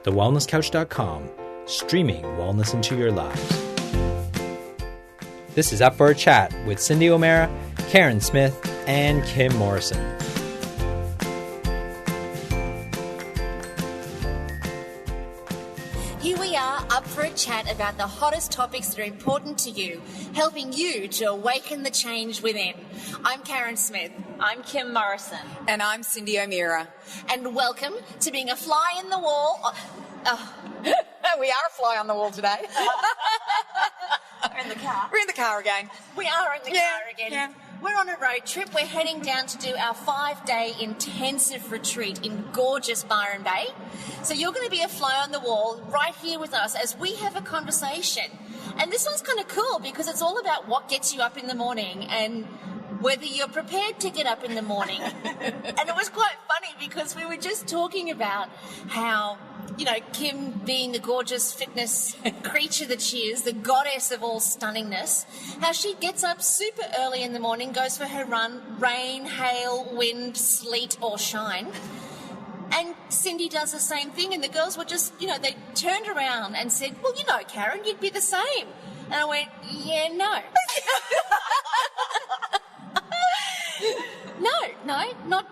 thewellnesscouch.com, streaming wellness into your lives. This is Up for a Chat with Cyndi O'Meara, Carren Smith, and Kim Morrison. Here we are, up for a chat about the hottest topics that are important to you, helping you to awaken the change within. I'm Carren Smith. I'm Kim Morrison. And I'm Cyndi O'Meara. And welcome to being a fly in the wall. We are a fly on the wall today. We're in the car. We're in the car again. We are in the car again. Yeah. We're on a road trip. We're heading down to do our 5-day intensive retreat in gorgeous Byron Bay. So you're going to be a fly on the wall right here with us as we have a conversation. And this one's kind of cool because it's all about what gets you up in the morning and whether you're prepared to get up in the morning. And it was quite funny because we were just talking about how, you know, Kim being the gorgeous fitness creature that she is, the goddess of all stunningness, how she gets up super early in the morning, goes for her run, rain, hail, wind, sleet or shine. And Cyndi does the same thing, and the girls were just, you know, they turned around and said, well, you know, Carren, you'd be the same. And I went, yeah, no.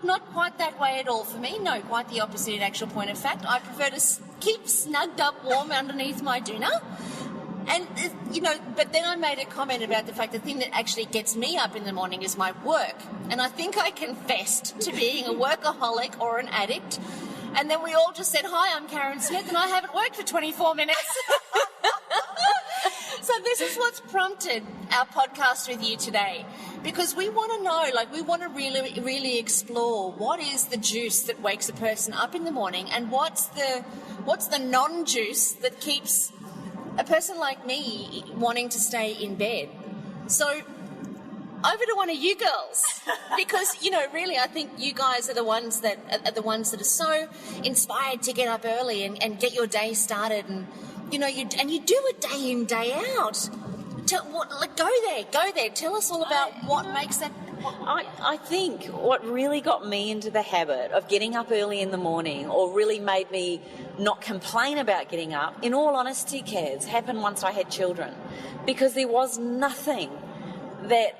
Not quite that way at all for me. No, quite the opposite in actual point of fact. I prefer to keep snugged up warm underneath my doona. And, you know, but then I made a comment about the fact the thing that actually gets me up in the morning is my work. And I think I confessed to being a workaholic or an addict. And then we all just said, hi, I'm Carren Smith, and I haven't worked for 24 minutes. So this is what's prompted our podcast with you today, because we want to know, like, we want to really explore what is the juice that wakes a person up in the morning, and what's the non-juice that keeps a person like me wanting to stay in bed. So over to one of you girls, because, you know, really, I think you guys are the ones that are so inspired to get up early and get your day started, and you know, you do it day in, day out. Go there. Tell us all about what makes that. I think what really got me into the habit of getting up early in the morning, or really made me not complain about getting up, in all honesty, Kaz, happened once I had children. Because there was nothing that...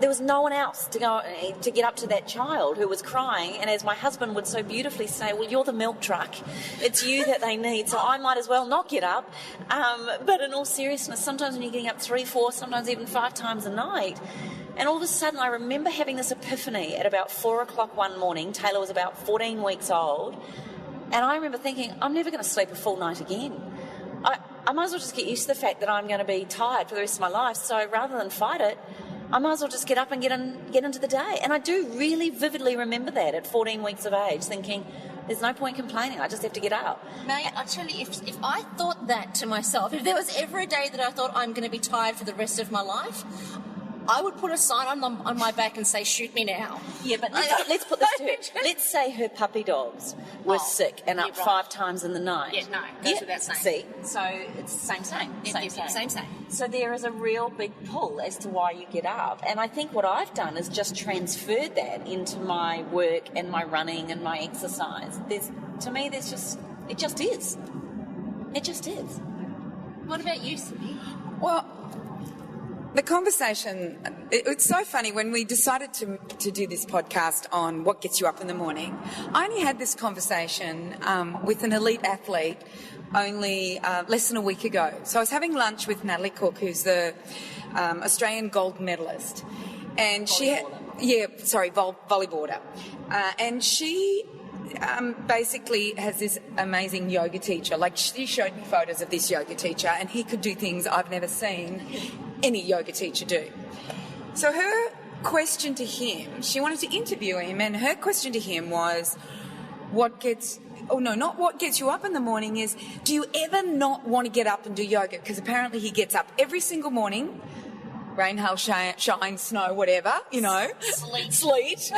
there was no one else to get up to that child who was crying, and as my husband would so beautifully say, well, you're the milk truck. It's you that they need, so I might as well not get up. But in all seriousness, sometimes when you're getting up 3, 4, sometimes even 5 times a night, and all of a sudden I remember having this epiphany at about 4 o'clock one morning. Taylor was about 14 weeks old, and I remember thinking, I'm never going to sleep a full night again. I might as well just get used to the fact that I'm going to be tired for the rest of my life, so rather than fight it, I might as well just get up and get into the day. And I do really vividly remember that at 14 weeks of age, thinking, there's no point complaining, I just have to get up. Mate, I'll tell you, if I thought that to myself, if there was ever a day that I thought I'm going to be tired for the rest of my life, I would put a sign on my back and say, shoot me now. Yeah, but let's put this to her. Let's say her puppy dogs were sick and up 5 times in the night. Yeah, no, that's without saying. See, so it's same. Same. So there is a real big pull as to why you get up. And I think what I've done is just transferred that into my work and my running and my exercise. It just is. What about you, Cyndi? Well, the conversation, it's so funny, when we decided to do this podcast on what gets you up in the morning, I only had this conversation with an elite athlete only less than a week ago. So I was having lunch with Natalie Cook, who's the Australian gold medalist. And volleyboarder. And she basically has this amazing yoga teacher. Like, she showed me photos of this yoga teacher, and he could do things I've never seen any yoga teacher do. So her question to him, she wanted to interview him, and her question to him was, not what gets you up in the morning, is, do you ever not want to get up and do yoga? Because apparently he gets up every single morning, rain, hail, shine, snow, whatever, you know. Sleet.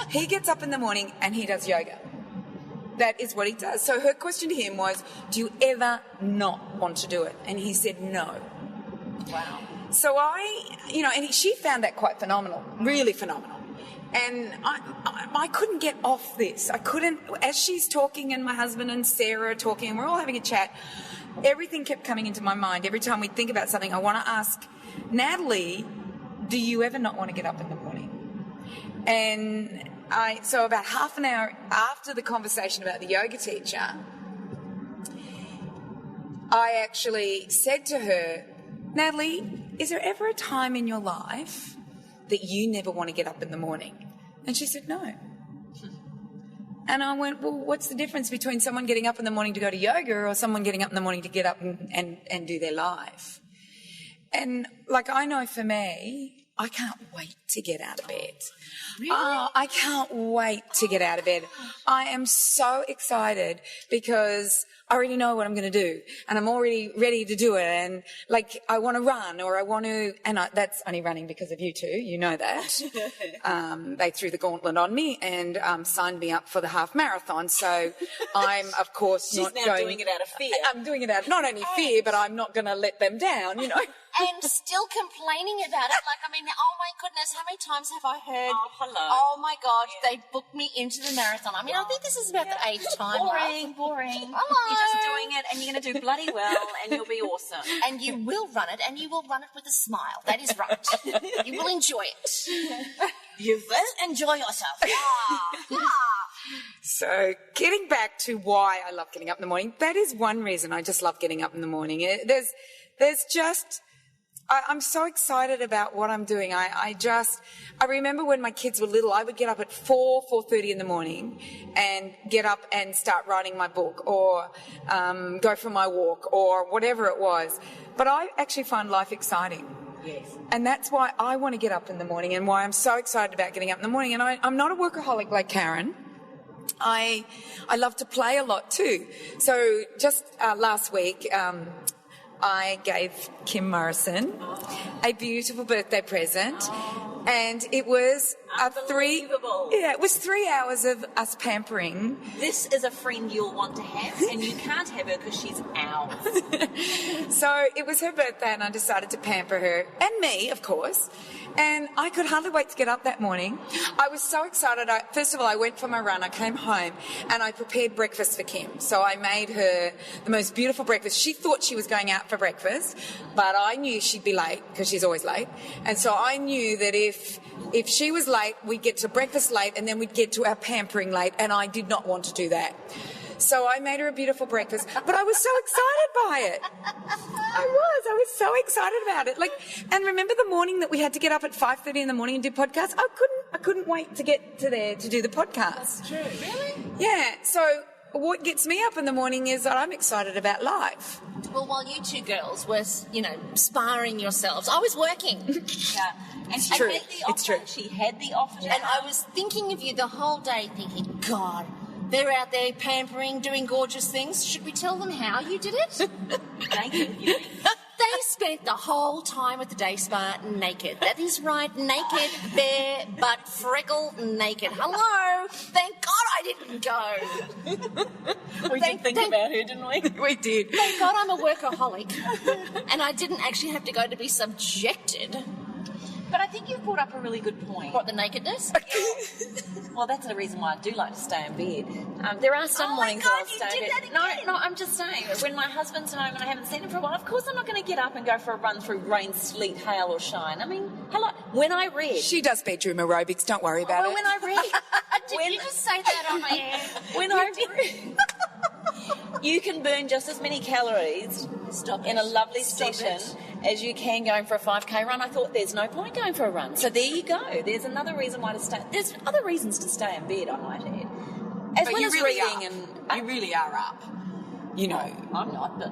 He gets up in the morning and he does yoga. That is what he does. So her question to him was, do you ever not want to do it? And he said no. Wow. So she found that quite phenomenal, really phenomenal. And I couldn't get off this. I couldn't, as she's talking and my husband and Sarah are talking and we're all having a chat, everything kept coming into my mind. Every time we think about something, I want to ask, Natalie, do you ever not want to get up in the morning? And so about half an hour after the conversation about the yoga teacher, I actually said to her, Natalie, is there ever a time in your life that you never want to get up in the morning? And she said, no. And I went, well, what's the difference between someone getting up in the morning to go to yoga or someone getting up in the morning to get up and do their life? And, like, I know for me, I can't wait to get out of bed. Really? Oh, I can't wait to get out of bed. I am so excited because I already know what I'm going to do and I'm already ready to do it. And, like, I want to run or I want to... And that's only running because of you two. You know that. They threw the gauntlet on me and signed me up for the half marathon. So I'm, of course, She's now doing it out of fear. I'm doing it out of not only fear, but I'm not going to let them down, you know. And still complaining about it. Like, I mean, oh my goodness, how many times have I heard, hello. Oh my God, they booked me into the marathon. I mean, I think this is about the 8th time. Boring. Hello. You're just doing it and you're going to do bloody well and you'll be awesome. And you will run it and you will run it with a smile. That is right. You will enjoy it. You will enjoy yourself. So getting back to why I love getting up in the morning, that is one reason I just love getting up in the morning. There's just... I'm so excited about what I'm doing. I remember when my kids were little, I would get up at 4:30 in the morning and get up and start writing my book or go for my walk or whatever it was. But I actually find life exciting. Yes. And that's why I want to get up in the morning and why I'm so excited about getting up in the morning. And I'm not a workaholic like Carren. I love to play a lot too. So just last week... I gave Kim Morrison a beautiful birthday present, and it was it was 3 hours of us pampering. This is a friend you'll want to have, and you can't have her because she's ours. So it was her birthday, and I decided to pamper her, and me, of course. And I could hardly wait to get up that morning. I was so excited. First of all, I went for my run. I came home and I prepared breakfast for Kim. So I made her the most beautiful breakfast. She thought she was going out for breakfast, but I knew she'd be late because she's always late. And so I knew that if she was late, we'd get to breakfast late and then we'd get to our pampering late. And I did not want to do that. So I made her a beautiful breakfast, but I was so excited by it. I was so excited about it. Like, and remember the morning that we had to get up at 5:30 in the morning and do podcasts? I couldn't wait to get to there to do the podcast. That's true. Really? Yeah. So what gets me up in the morning is that I'm excited about life. Well, while you two girls were, sparring yourselves, I was working. Yeah. And she true. had the offer. It's true. She had the offer. And I was thinking of you the whole day, thinking, God, they're out there pampering, doing gorgeous things. Should we tell them how you did it? Thank you. They spent the whole time at the day spa naked. That is right, naked, bare, butt, freckle, naked. Hello. Thank God I didn't go. We did think about her, didn't we? We did. Thank God I'm a workaholic. And I didn't actually have to go to be subjected. But I think you've brought up a really good point. What, the nakedness? Well, that's the reason why I do like to stay in bed. There are some mornings that I'll stay in bed. No, I'm just saying, when my husband's home and I haven't seen him for a while, of course I'm not going to get up and go for a run through rain, sleet, hail or shine. I mean, hello. When I read... She does bedroom aerobics, don't worry about it. When I read... Did you just say that on my air? When I read... You can burn just as many calories in a lovely session as you can going for a 5K run. I thought there's no point going for a run. So there you go. There's another reason why to stay. There's other reasons to stay in bed, I might add. As well as reading and... You really are up. You know. I'm not, but...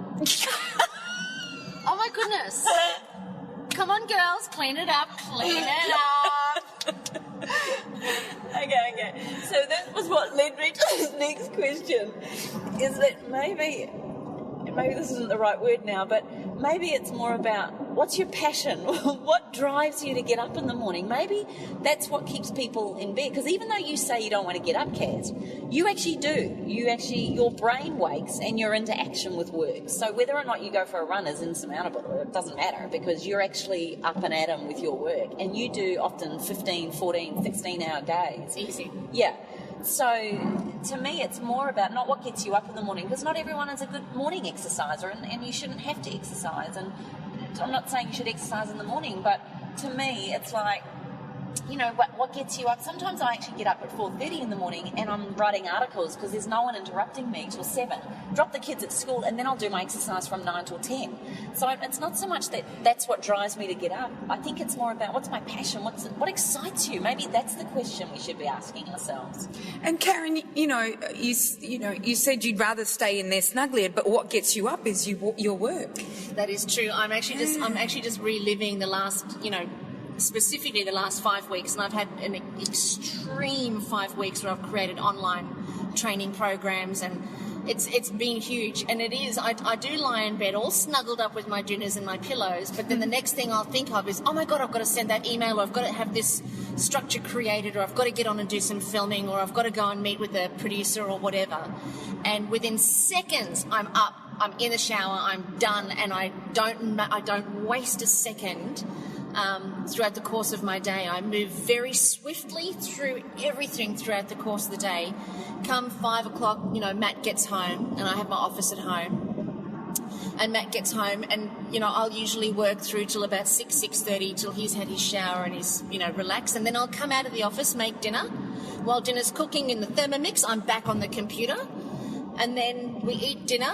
Oh my goodness. Come on, girls, clean it up. Okay. So that was what led me to this next question. Is that maybe this isn't the right word now, but maybe it's more about what's your passion? What drives you to get up in the morning? Maybe that's what keeps people in bed. Because even though you say you don't want to get up, Kaz, you actually do. Your brain wakes and you're into action with work. So whether or not you go for a run is insurmountable. It doesn't matter because you're actually up and at 'em with your work. And you do often 15, 14, 16-hour days. Easy. Yeah. So to me, it's more about not what gets you up in the morning, because not everyone is a good morning exerciser, and you shouldn't have to exercise. And I'm not saying you should exercise in the morning, but to me, it's like, you know, what gets you up. Sometimes I actually get up at 4:30 in the morning and I'm writing articles because there's no one interrupting me till 7. Drop the kids at school and then I'll do my exercise from 9 till 10. So it's not so much that that's what drives me to get up. I think it's more about what's my passion, what excites you. Maybe that's the question we should be asking ourselves. And Carren, you said you'd rather stay in there snuggly, but what gets you up is your work. That is true. I'm actually just reliving the last, specifically the last 5 weeks, and I've had an extreme 5 weeks where I've created online training programs, and it's been huge. And it is, I do lie in bed all snuggled up with my dinners and my pillows, but then the next thing I'll think of is, oh my God, I've got to send that email, or I've got to have this structure created, or I've got to get on and do some filming, or I've got to go and meet with a producer or whatever. And within seconds, I'm up, I'm in the shower, I'm done, and I don't waste a second. Throughout the course of my day, I move very swiftly through everything throughout the course of the day. Come 5 o'clock, Matt gets home, and I have my office at home. And Matt gets home, and I'll usually work through till about 6:30 till he's had his shower and he's relaxed, and then I'll come out of the office, make dinner. While dinner's cooking in the Thermomix, I'm back on the computer, and then we eat dinner.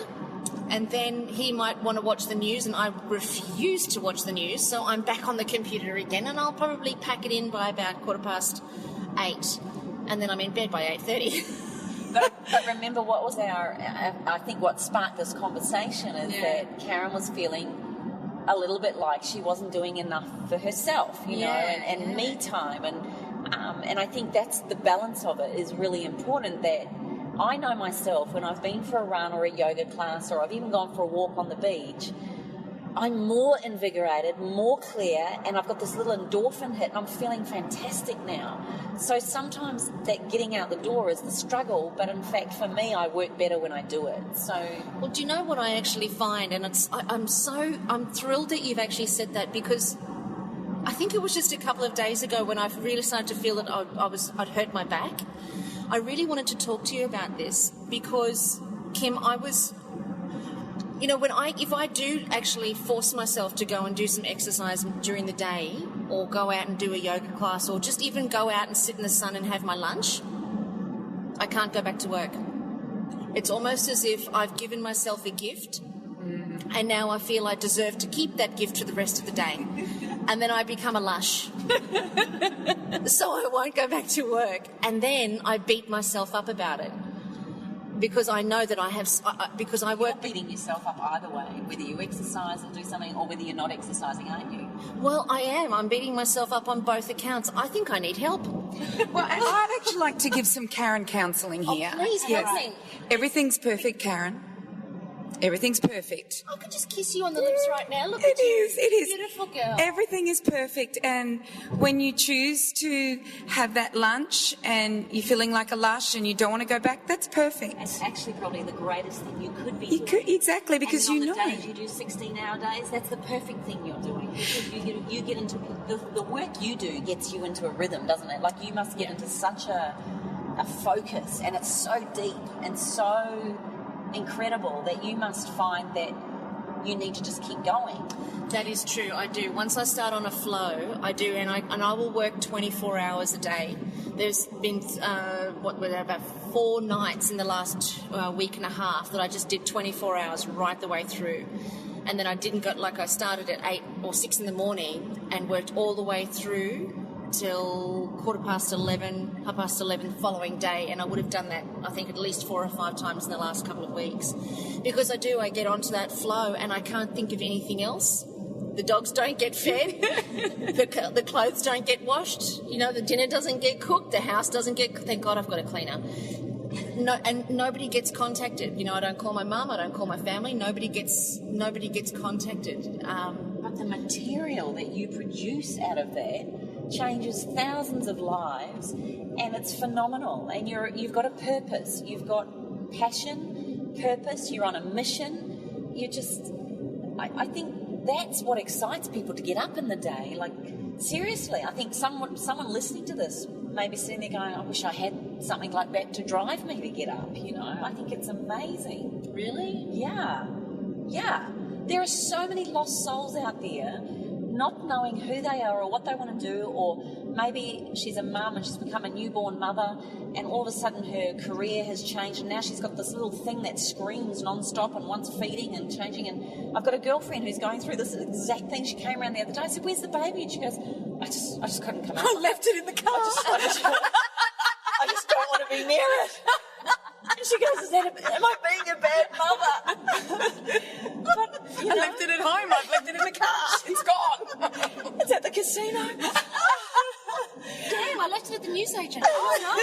And then he might want to watch the news, and I refuse to watch the news, so I'm back on the computer again, and I'll probably pack it in by about 8:15, and then I'm in bed by 8:30. But remember, what was I think what sparked this conversation is that Carren was feeling a little bit like she wasn't doing enough for herself, and me time, and I think that's the balance of it is really important. That I know myself, when I've been for a run or a yoga class, or I've even gone for a walk on the beach, I'm more invigorated, more clear, and I've got this little endorphin hit, and I'm feeling fantastic now. So sometimes that getting out the door is the struggle, but in fact for me, I work better when I do it. So, well, do you know what I actually find? And I'm thrilled that you've actually said that, because I think it was just a couple of days ago when I really started to feel that I'd hurt my back. I really wanted to talk to you about this because, Kim, I was, if I do actually force myself to go and do some exercise during the day, or go out and do a yoga class, or just even go out and sit in the sun and have my lunch, I can't go back to work. It's almost as if I've given myself a gift, and now I feel I deserve to keep that gift for the rest of the day. And then I become a lush. So I won't go back to work. And then I beat myself up about it. Because I know that I have... because I work... You're beating yourself up either way, whether you exercise and do something or whether you're not exercising, aren't you? Well, I am. I'm beating myself up on both accounts. I think I need help. Well, I'd actually like to give some Carren counselling here. Oh, please, help me. Everything's perfect, Carren. Everything's perfect. I could just kiss you on the lips right now. Look at you. It is. Beautiful girl. Everything is perfect. And when you choose to have that lunch and you're feeling like a lush and you don't want to go back, that's perfect. It's actually probably the greatest thing you could be doing. Exactly, because and on the days you do 16-hour days, that's the perfect thing you're doing. Because you get into... The work you do gets you into a rhythm, doesn't it? Like, you must get into such a focus, and it's so deep and so... incredible that you must find that you need to just keep going. That is true, I do. Once I start on a flow, I do, and I will work 24 hours a day. There's been, about 4 nights in the last week and a half that I just did 24 hours right the way through. And then I didn't go, I started at 8 or 6 in the morning and worked all the way through till 11:15 the following day, and I would have done that, I think, at least 4 or 5 times in the last couple of weeks. Because I get onto that flow and I can't think of anything else. The dogs don't get fed, the clothes don't get washed, the dinner doesn't get cooked, the house doesn't get... Thank God I've got a cleaner. and nobody gets contacted. You know, I don't call my mum, I don't call my family. Nobody gets contacted. But the material that you produce out of that changes thousands of lives, and it's phenomenal. And you've got a purpose, you've got passion, purpose. You're on a mission. I think that's what excites people to get up in the day. Like, seriously, I think someone listening to this may be sitting there going, I wish I had something like that to drive me to get up, you know. I think it's amazing. Really? Yeah. There are so many lost souls out there not knowing who they are or what they want to do, or maybe she's a mum and she's become a newborn mother and all of a sudden her career has changed and now she's got this little thing that screams non-stop and wants feeding and changing. And I've got a girlfriend who's going through this exact thing. She came around the other day. I said, where's the baby? And she goes, I just couldn't come out. I left it in the car. I just don't want to be near it. And she goes, am I being a bad mother? But, I left it at home. I've left it in the car. It's gone. It's at the casino. Damn, I left it at the newsagent. Oh, no.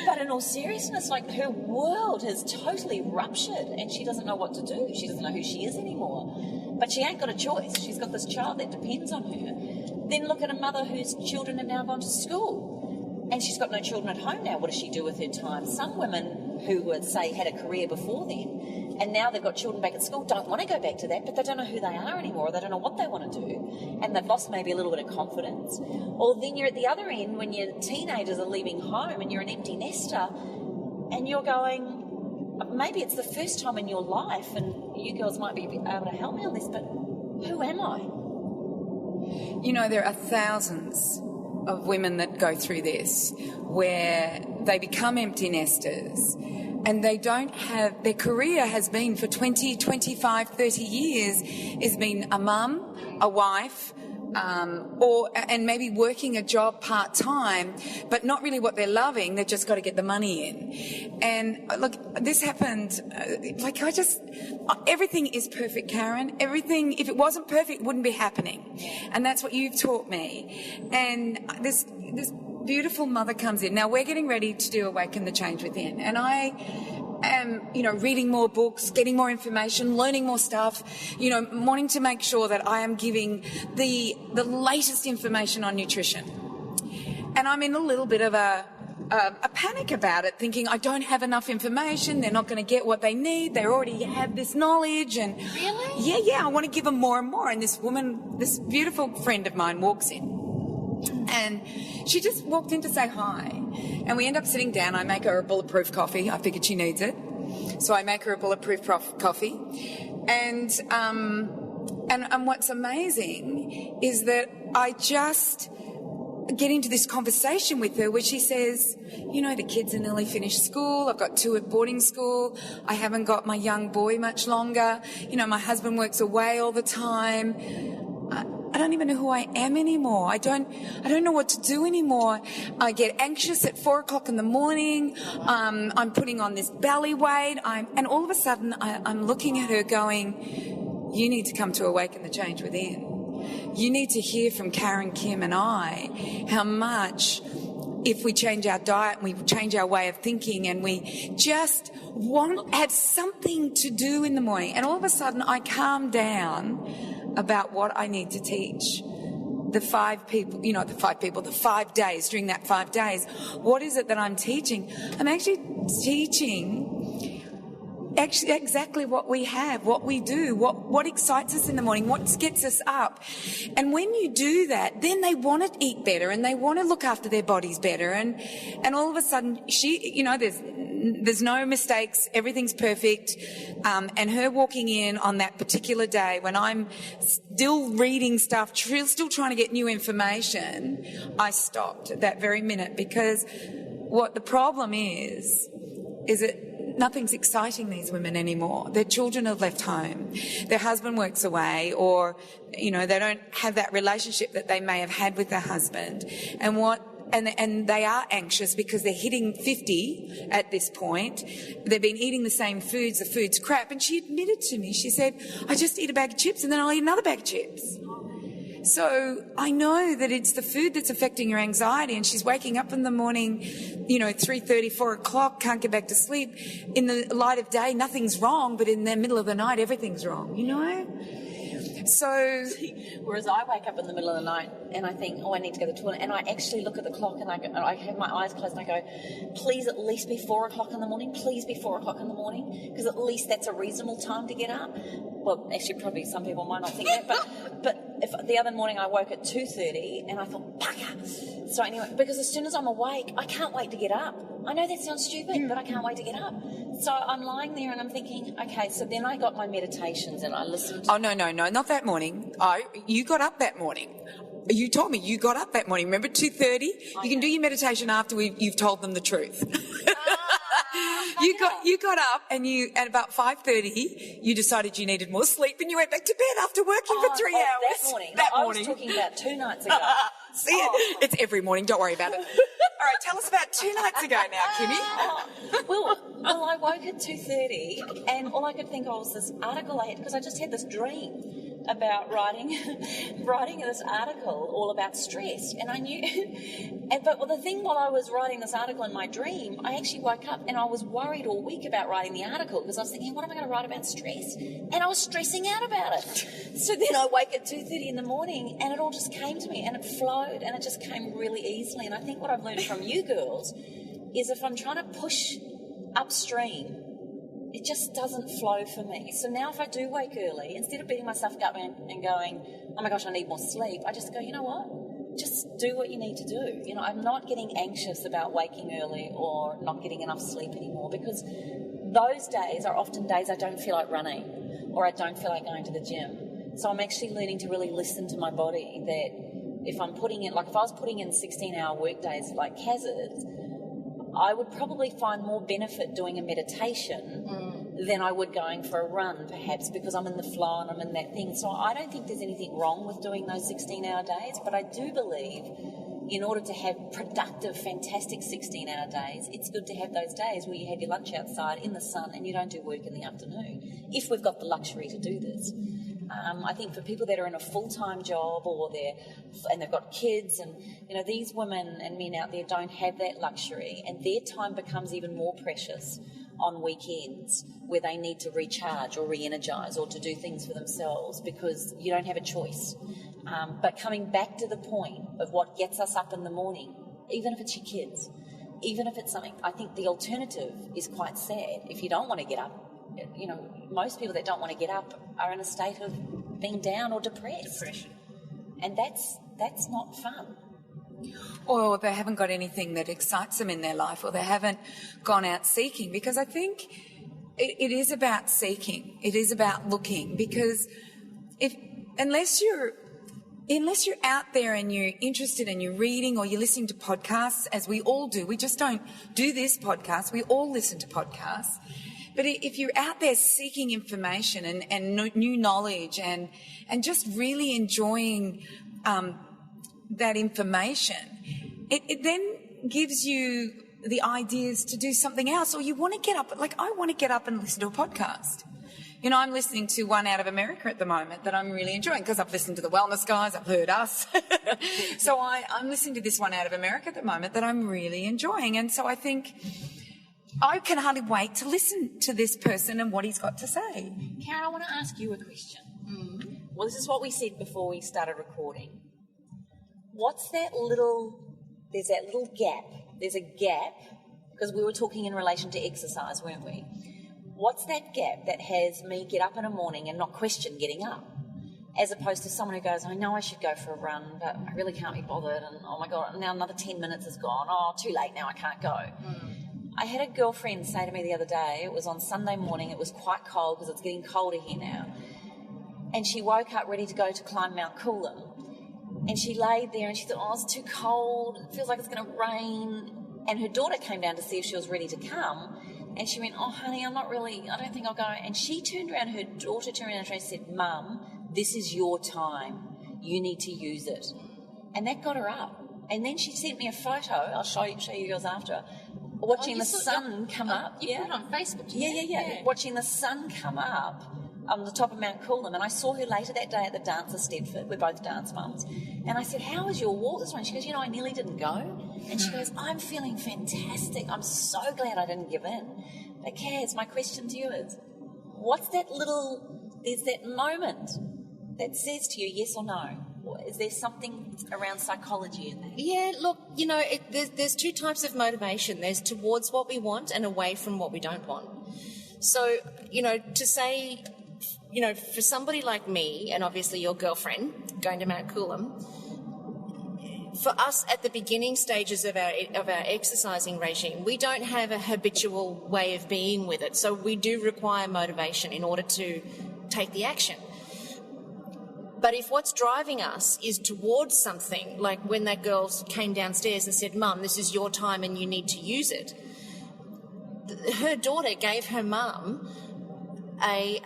But in all seriousness, like, her world has totally ruptured and she doesn't know what to do. She doesn't know who she is anymore. But she ain't got a choice. She's got this child that depends on her. Then look at a mother whose children have now gone to school. And she's got no children at home now. What does she do with her time? Some women who would say had a career before then, and now they've got children back at school, don't want to go back to that, but they don't know who they are anymore, or they don't know what they want to do, and they've lost maybe a little bit of confidence. Or then you're at the other end when your teenagers are leaving home and you're an empty nester, and you're going, maybe it's the first time in your life, and you girls might be able to help me on this, but who am I? You know, there are thousands of women that go through this where they become empty nesters and they don't have, their career has been for 20, 25, 30 years, has been a mum, a wife, and maybe working a job part-time, but not really what they're loving. They've just got to get the money in. And look, this happened, everything is perfect, Carren. Everything, if it wasn't perfect, it wouldn't be happening. And that's what you've taught me. And this beautiful mother comes in. Now, we're getting ready to do Awaken the Change Within. And I am, reading more books, getting more information, learning more stuff, wanting to make sure that I am giving the latest information on nutrition. And I'm in a little bit of a panic about it, thinking I don't have enough information, they're not going to get what they need, they already have this knowledge. And really? Yeah, I want to give them more and more. And this woman, this beautiful friend of mine, walks in. And she just walked in to say hi. And we end up sitting down. I make her a bulletproof coffee. I figured she needs it. So I make her a bulletproof coffee. And what's amazing is that I just get into this conversation with her where she says, the kids are nearly finished school. I've got 2 at boarding school. I haven't got my young boy much longer. My husband works away all the time. I don't even know who I am anymore. I don't know what to do anymore. I get anxious at 4 o'clock in the morning. I'm putting on this belly weight. And all of a sudden I'm looking at her going, you need to come to Awaken the Change Within. You need to hear from Carren, Kim and I how much, if we change our diet and we change our way of thinking and we just have something to do in the morning. And all of a sudden I calm down about what I need to teach the 5 people, the 5 days, during that 5 days. What is it that I'm teaching? I'm actually teaching exactly what we have, what we do, what excites us in the morning, what gets us up. And when you do that, then they want to eat better and they want to look after their bodies better. And all of a sudden, there's no mistakes, everything's perfect. And her walking in on that particular day when I'm still reading stuff, still trying to get new information, I stopped at that very minute, because what the problem is that nothing's exciting these women anymore. Their children have left home. Their husband works away, or, they don't have that relationship that they may have had with their husband. And they are anxious because they're hitting 50 at this point. They've been eating the same foods. The food's crap. And she admitted to me, she said, I just eat a bag of chips and then I'll eat another bag of chips. So I know that it's the food that's affecting her anxiety, and she's waking up in the morning, 3:30, 4 o'clock, can't get back to sleep. In the light of day, nothing's wrong, but in the middle of the night, everything's wrong, So, whereas I wake up in the middle of the night and I think, I need to go to the toilet, and I actually look at the clock and I have my eyes closed and I go, please at least be 4 o'clock in the morning, please be 4 o'clock in the morning, because at least that's a reasonable time to get up. Well, actually, probably some people might not think that, but if the other morning I woke at 2:30 and I thought, bugger. So anyway, because as soon as I'm awake, I can't wait to get up. I know that sounds stupid, but I can't wait to get up. So I'm lying there and I'm thinking, okay, so then I got my meditations and I listened to... Oh, no, not that morning. You got up that morning. You told me you got up that morning. Remember, 2:30? You can do your meditation after you've told them the truth. You got up and at about 5:30 you decided you needed more sleep and you went back to bed after working for 3 hours. That morning. I was talking about 2 nights ago. See, it's every morning. Don't worry about it. All right, tell us about 2 nights ago now, Kimmy. Well, I woke at 2:30 and all I could think of was this article I had, because I just had this dream about writing this article all about stress, and I knew. But the thing, while I was writing this article in my dream, I actually woke up and I was worried all week about writing the article, because I was thinking, what am I going to write about stress? And I was stressing out about it. So then I wake at 2:30 in the morning and it all just came to me and it flowed and it just came really easily. And I think what I've learned from you girls is if I'm trying to push upstream, it just doesn't flow for me. So now if I do wake early, instead of beating myself up and going, oh my gosh, I need more sleep, I just go, you know what? Just do what you need to do. I'm not getting anxious about waking early or not getting enough sleep anymore, because those days are often days I don't feel like running or I don't feel like going to the gym. So I'm actually learning to really listen to my body, that if I'm putting in, if I was putting in 16-hour work days like Kaz is, I would probably find more benefit doing a meditation than I would going for a run, perhaps, because I'm in the flow and I'm in that thing. So I don't think there's anything wrong with doing those 16-hour days, but I do believe in order to have productive, fantastic 16-hour days, it's good to have those days where you have your lunch outside in the sun and you don't do work in the afternoon, if we've got the luxury to do this. I think for people that are in a full-time job and they've got kids, and these women and men out there don't have that luxury, and their time becomes even more precious on weekends where they need to recharge or re-energise or to do things for themselves, because you don't have a choice. But coming back to the point of what gets us up in the morning, even if it's your kids, even if it's something, I think the alternative is quite sad. If you don't want to get up, most people that don't want to get up are in a state of being down or depressed. Depression. And that's not fun. Or they haven't got anything that excites them in their life, or they haven't gone out seeking, because I think it is about seeking. It is about looking, because unless you're out there and you're interested and you're reading or you're listening to podcasts, as we all do, we just don't do this podcast, we all listen to podcasts. But if you're out there seeking information and new knowledge and just really enjoying that information, it then gives you the ideas to do something else. Or you want to get up, I want to get up and listen to a podcast. I'm listening to one out of America at the moment that I'm really enjoying, because I've listened to the Wellness Guys, I've heard us. So I'm listening to this one out of America at the moment that I'm really enjoying. And so I think I can hardly wait to listen to this person and what he's got to say. Carren, I want to ask you a question. Well, this is what we said before we started recording. What's there's that little gap. There's a gap, because we were talking in relation to exercise, weren't we? What's that gap that has me get up in the morning and not question getting up, as opposed to someone who goes, I know I should go for a run, but I really can't be bothered, and oh my God, now another 10 minutes is gone, oh, too late now, I can't go. I had a girlfriend say to me the other day, it was on Sunday morning, it was quite cold because it's getting colder here now, and she woke up ready to go to climb Mount Coolum, and she laid there and she thought, oh, it's too cold, it feels like it's going to rain, and her daughter came down to see if she was ready to come, and she went, oh, honey, I don't think I'll go. And she turned around, her daughter turned around and said, Mum, this is your time. You need to use it. And that got her up. And then she sent me a photo, I'll show you girls after, watching the sun come up. You put it on Facebook. Yeah. Watching the sun come up on the top of Mount Coolum, and I saw her later that day at the dance at Stedford. We're both dance mums. And I said, how was your walk this morning? She goes, you know, I nearly didn't go. And she goes, I'm feeling fantastic. I'm so glad I didn't give in. But Kaz, my question to you is, what's that there's that moment that says to you yes or no? Is there something around psychology in that? Yeah, look, you know, there's two types of motivation. There's towards what we want and away from what we don't want. So, you know, to say, you know, for somebody like me, and obviously your girlfriend, going to Mount Coolum, for us at the beginning stages of our exercising regime, we don't have a habitual way of being with it. So we do require motivation in order to take the action. But if what's driving us is towards something, like when that girl came downstairs and said, Mum, this is your time and you need to use it, her daughter gave her mum a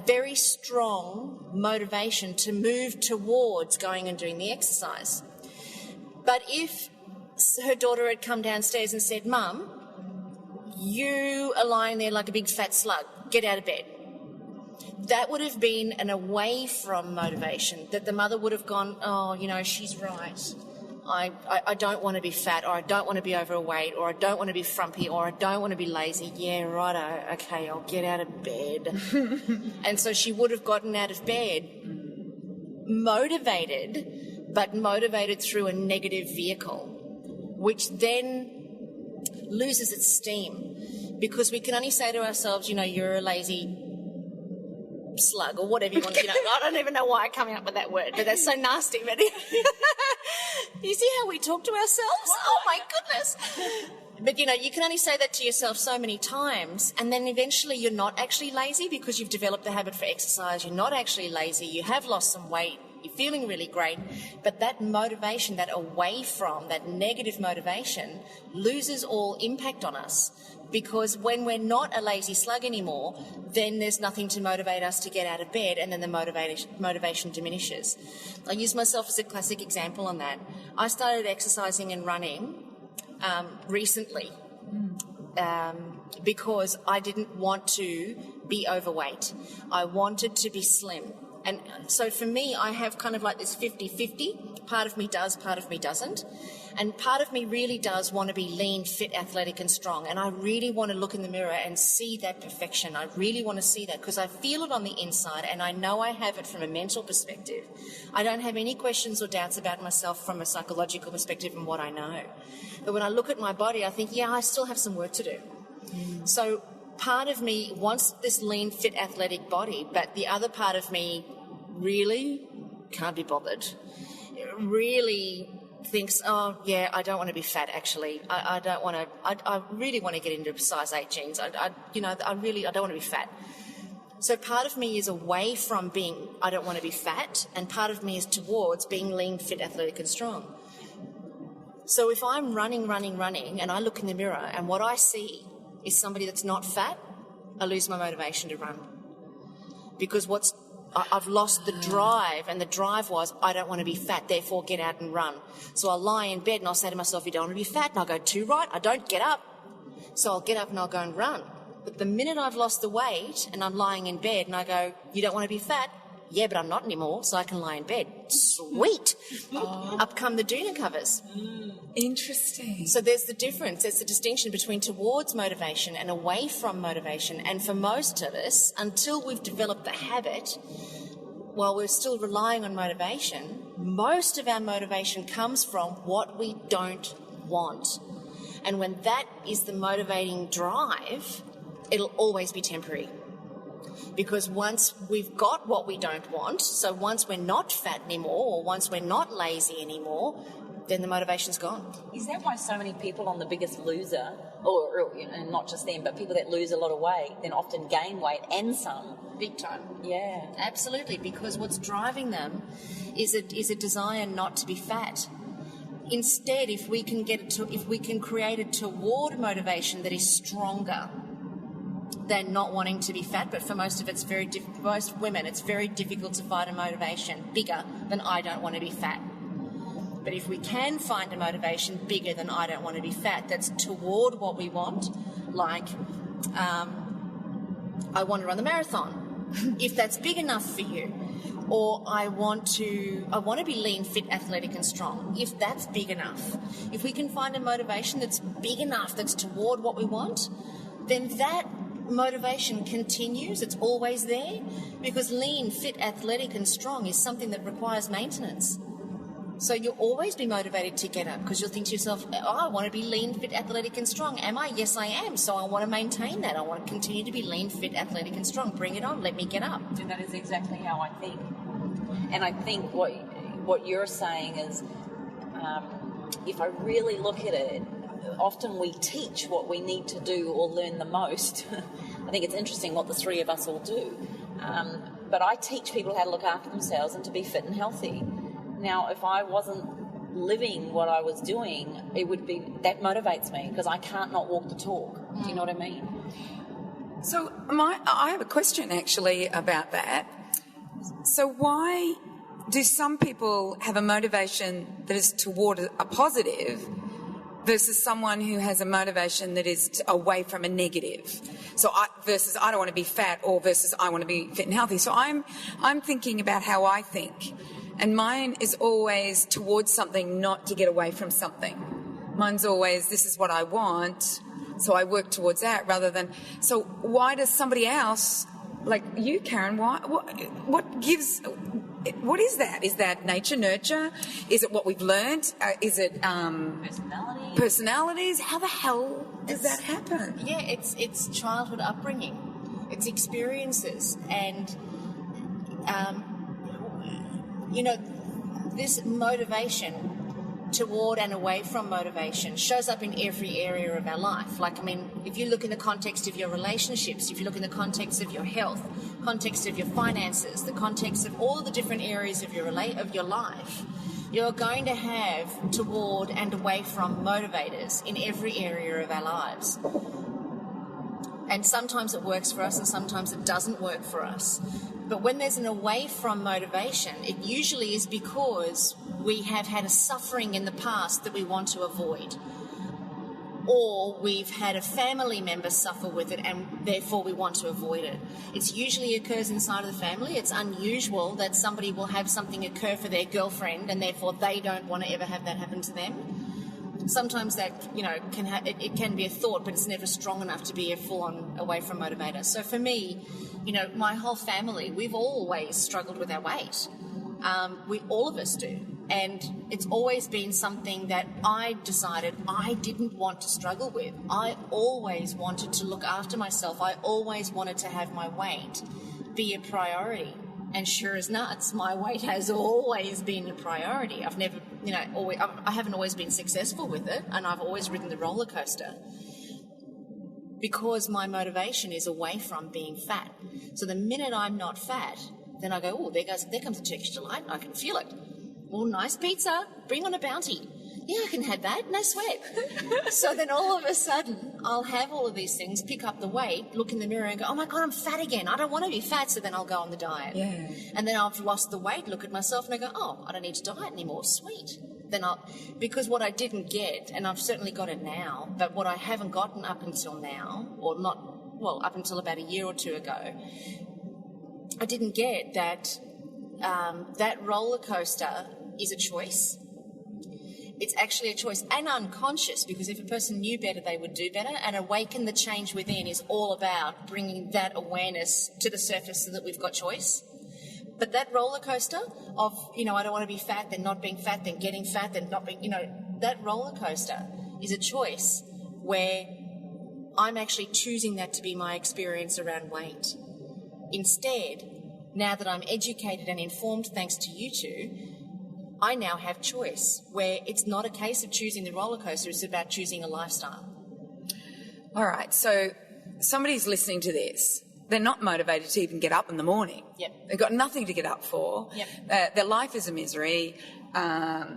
very strong motivation to move towards going and doing the exercise. But if her daughter had come downstairs and said, Mum, you are lying there like a big fat slug, get out of bed, that would have been an away from motivation, that the mother would have gone, oh, you know, she's right. I don't want to be fat, or I don't want to be overweight, or I don't want to be frumpy, or I don't want to be lazy. Yeah, righto, okay, I'll get out of bed. And so she would have gotten out of bed motivated, but motivated through a negative vehicle, which then loses its steam, because we can only say to ourselves, you know, you're a lazy slug or whatever you want to, you know. I don't even know why I'm coming up with that word, but that's so nasty. But you see how we talk to ourselves? Oh my goodness. But you know, you can only say that to yourself so many times, and then eventually you're not actually lazy because you've developed the habit for exercise. You're not actually lazy. You have lost some weight. You're feeling really great, but that motivation, that away from, that negative motivation, loses all impact on us. Because when we're not a lazy slug anymore, then there's nothing to motivate us to get out of bed, and then the motivation diminishes. I use myself as a classic example on that. I started exercising and running recently because I didn't want to be overweight. I wanted to be slim. And so for me, I have kind of like this 50-50. Part of me does, part of me doesn't. And part of me really does want to be lean, fit, athletic and strong. And I really want to look in the mirror and see that perfection. I really want to see that because I feel it on the inside, and I know I have it from a mental perspective. I don't have any questions or doubts about myself from a psychological perspective and what I know. But when I look at my body, I think, yeah, I still have some work to do. So part of me wants this lean, fit, athletic body, but the other part of me really can't be bothered. Really thinks, oh, yeah, I don't want to be fat, actually. I don't want to, I really want to get into size 8 jeans. I don't want to be fat. So part of me is away from being, I don't want to be fat, and part of me is towards being lean, fit, athletic and strong. So if I'm running, and I look in the mirror and what I see is somebody that's not fat, I lose my motivation to run. Because I've lost the drive, and the drive was, I don't want to be fat, therefore get out and run. So I'll lie in bed and I'll say to myself, you don't want to be fat, and I'll go too right, I don't get up. So I'll get up and I'll go and run. But the minute I've lost the weight and I'm lying in bed and I go, you don't want to be fat? Yeah, but I'm not anymore, so I can lie in bed. Sweet. Up come the doona covers. Interesting. So there's the difference. There's the distinction between towards motivation and away from motivation. And for most of us, until we've developed the habit, while we're still relying on motivation, most of our motivation comes from what we don't want. And when that is the motivating drive, it'll always be temporary. Because once we've got what we don't want, so once we're not fat anymore, or once we're not lazy anymore, then the motivation's gone. Is that why so many people on The Biggest Loser, or you know, not just them, but people that lose a lot of weight, then often gain weight and some? Big time. Yeah. Absolutely, because what's driving them is a desire not to be fat. Instead, if we can create a toward motivation that is stronger than not wanting to be fat, but for most of it's most women, it's very difficult to find a motivation bigger than I don't want to be fat. But if we can find a motivation bigger than I don't want to be fat, that's toward what we want, like I want to run the marathon. If that's big enough for you, or I want to be lean, fit, athletic and strong. If that's big enough, if we can find a motivation that's big enough, that's toward what we want, then that motivation continues. It's always there, because lean, fit, athletic and strong is something that requires maintenance. So you'll always be motivated to get up, because you'll think to yourself, I want to be lean, fit, athletic and strong. Am I? Yes, I am. So I want to maintain that. I want to continue to be lean, fit, athletic and strong. Bring it on. Let me get up. And that is exactly how I think. And I think what you're saying is, if I really look at it, often we teach what we need to do or learn the most. I think it's interesting what the three of us all do. But I teach people how to look after themselves and to be fit and healthy. Now, if I wasn't living what I was doing, that motivates me, because I can't not walk the talk. Do you know what I mean? So I have a question actually about that. So why do some people have a motivation that is toward a positive versus someone who has a motivation that is away from a negative? So versus I don't want to be fat, or versus I want to be fit and healthy. So I'm thinking about how I think. And mine is always towards something, not to get away from something. Mine's always, this is what I want, so I work towards that rather than... So why does somebody else, like you, Carren, what is that? Is that nature, nurture? Is it what we've learned? Is it... Personalities? How the hell does that happen? Yeah, it's childhood upbringing. It's experiences. And... this motivation toward and away from motivation shows up in every area of our life. If you look in the context of your relationships, if you look in the context of your health, context of your finances, the context of all the different areas of your life, you're going to have toward and away from motivators in every area of our lives. And sometimes it works for us and sometimes it doesn't work for us. But when there's an away from motivation, it usually is because we have had a suffering in the past that we want to avoid. Or we've had a family member suffer with it and therefore we want to avoid it. It usually occurs inside of the family. It's unusual that somebody will have something occur for their girlfriend and therefore they don't want to ever have that happen to them. Sometimes that, it can be a thought, but it's never strong enough to be a full-on away from motivator. So for me, my whole family, we've always struggled with our weight. All of us do. And it's always been something that I decided I didn't want to struggle with. I always wanted to look after myself. I always wanted to have my weight be a priority. And sure as nuts, my weight has always been a priority. I've never, I haven't always been successful with it, and I've always ridden the roller coaster because my motivation is away from being fat. So the minute I'm not fat, then I go, there comes the Turkish delight. I can feel it. Well, nice pizza. Bring on a bounty. Yeah, I can have that. No sweat. So then all of a sudden, I'll have all of these things, pick up the weight, look in the mirror and go, oh, my God, I'm fat again. I don't want to be fat. So then I'll go on the diet. Yeah. And then I've lost the weight, look at myself and I go, oh, I don't need to diet anymore. Sweet. Because what I didn't get, and I've certainly got it now, but what I haven't gotten up until now, up until about a year or two ago, I didn't get that that roller coaster is a choice. It's actually a choice, and unconscious, because if a person knew better, they would do better. And Awaken the Change Within is all about bringing that awareness to the surface so that we've got choice. But that roller coaster of, I don't want to be fat, then not being fat, then getting fat, then not being, that roller coaster is a choice where I'm actually choosing that to be my experience around weight. Instead, now that I'm educated and informed, thanks to you two, I now have choice, where it's not a case of choosing the roller coaster, it's about choosing a lifestyle. All right, so somebody's listening to this. They're not motivated to even get up in the morning. Yep. They've got nothing to get up for. Yep. Their life is a misery. Where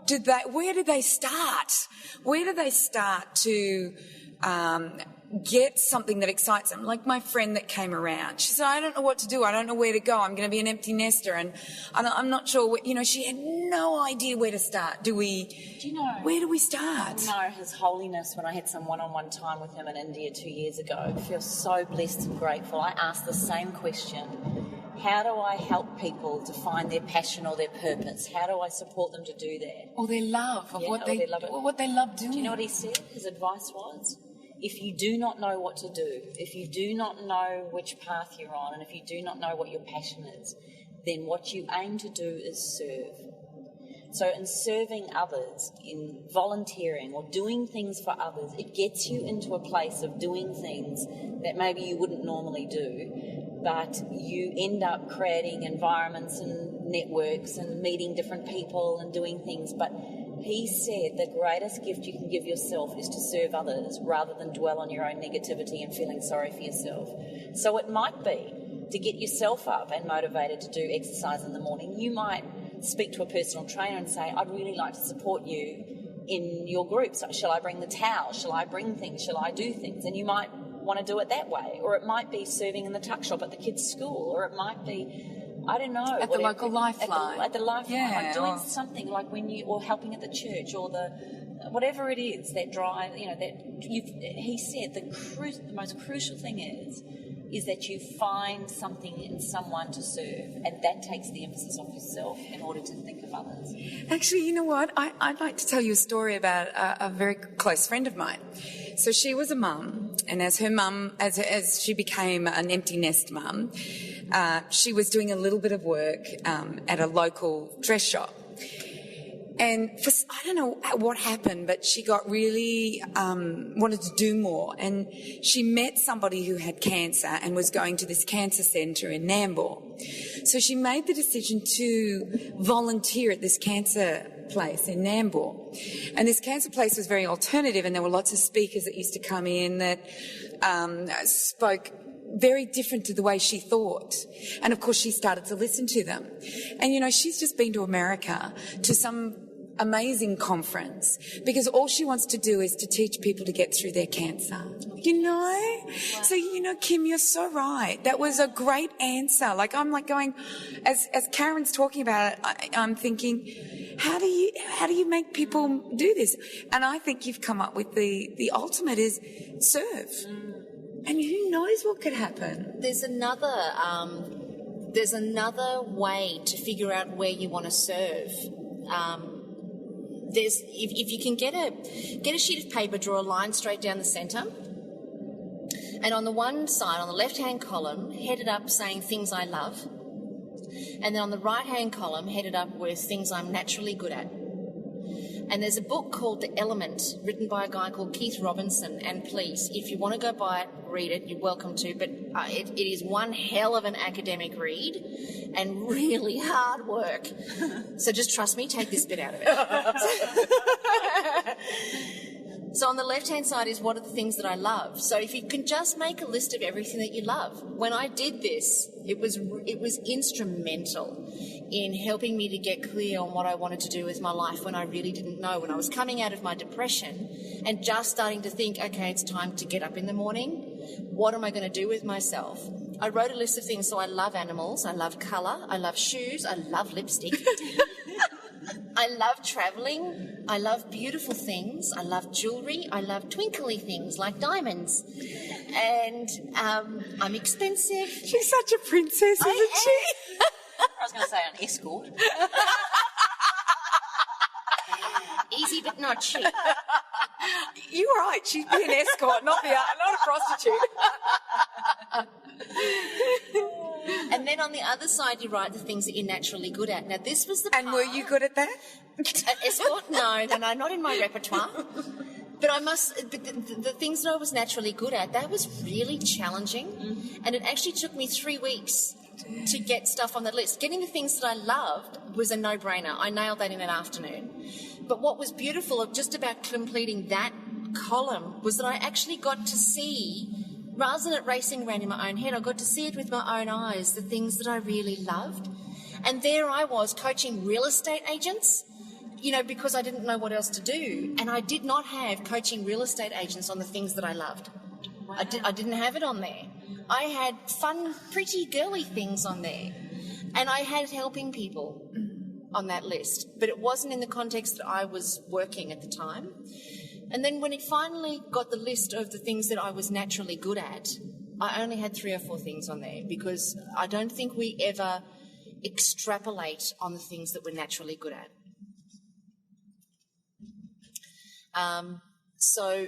did they start? Where do they start to get something that excites them. Like my friend that came around, she said, I don't know what to do. I don't know where to go. I'm going to be an empty nester, and I'm not sure what, she had no idea where to start. Do you know? Where do we start? His Holiness, when I had some one-on-one time with him in India 2 years ago, I feel so blessed and grateful. I asked the same question. How do I help people to find their passion or their purpose? How do I support them to do that? Or their love of what they love doing. Do you know what he said? His advice was, if you do not know what to do, if you do not know which path you're on, and if you do not know what your passion is, then what you aim to do is serve. So in serving others, in volunteering or doing things for others, it gets you into a place of doing things that maybe you wouldn't normally do, but you end up creating environments and networks and meeting different people and doing things. But he said the greatest gift you can give yourself is to serve others rather than dwell on your own negativity and feeling sorry for yourself. So it might be to get yourself up and motivated to do exercise in the morning. You might speak to a personal trainer and say, I'd really like to support you in your group. So shall I bring the towel? Shall I bring things? Shall I do things? And you might want to do it that way. Or it might be serving in the tuck shop at the kids' school. Or it might be, I don't know. At the local Lifeline. At the Lifeline. Yeah, like doing something like or helping at the church or whatever it is that drive, he said the most crucial thing is that you find something in someone to serve, and that takes the emphasis off yourself in order to think of others. Actually, you know what? I'd like to tell you a story about a very close friend of mine. So she was a mum, and as she became an empty nest mum, she was doing a little bit of work at a local dress shop. And I don't know what happened, but she got really wanted to do more. And she met somebody who had cancer and was going to this cancer centre in Nambour. So she made the decision to volunteer at this cancer place in Nambour. And this cancer place was very alternative, and there were lots of speakers that used to come in that spoke very different to the way she thought. And of course she started to listen to them. And she's just been to America to some amazing conference because all she wants to do is to teach people to get through their cancer. So Kim, you're so right. That was a great answer. I'm going, as Carren's talking about it, I'm thinking, how do you make people do this? And I think you've come up with the ultimate is serve. And who knows what could happen? There's another way to figure out where you want to serve. If you can get a sheet of paper, draw a line straight down the centre, and on the one side, on the left-hand column, head it up saying things I love, and then on the right-hand column, head it up with things I'm naturally good at. And there's a book called The Element, written by a guy called Keith Robinson, and please, if you want to go buy it, read it, you're welcome to, but it is one hell of an academic read and really hard work. So just trust me, take this bit out of it. So on the left-hand side is what are the things that I love. So if you can just make a list of everything that you love. When I did this, it was instrumental in helping me to get clear on what I wanted to do with my life when I really didn't know. When I was coming out of my depression and just starting to think, okay, it's time to get up in the morning. What am I going to do with myself? I wrote a list of things. So I love animals, I love colour, I love shoes, I love lipstick. I love travelling, I love beautiful things, I love jewellery, I love twinkly things like diamonds. And I'm expensive. She's such a princess, isn't she? I was going to say an escort. Easy but not cheap. You're right, she'd be an escort, not a prostitute. And then on the other side, you write the things that you're naturally good at. Now, this was the part... And were you good at that? At escort? No, not in my repertoire. But the things that I was naturally good at, that was really challenging. And it actually took me 3 weeks to get stuff on the list. Getting the things that I loved was a no-brainer. I nailed that in an afternoon. But what was beautiful of just about completing that column was that I actually got to see, rather than it racing around in my own head, I got to see it with my own eyes, the things that I really loved. And there I was coaching real estate agents because I didn't know what else to do. And I did not have coaching real estate agents on the things that I loved. Wow. I didn't have it on there. I had fun, pretty girly things on there. And I had helping people on that list. But it wasn't in the context that I was working at the time. And then when it finally got the list of the things that I was naturally good at, I only had 3 or 4 things on there, because I don't think we ever extrapolate on the things that we're naturally good at. So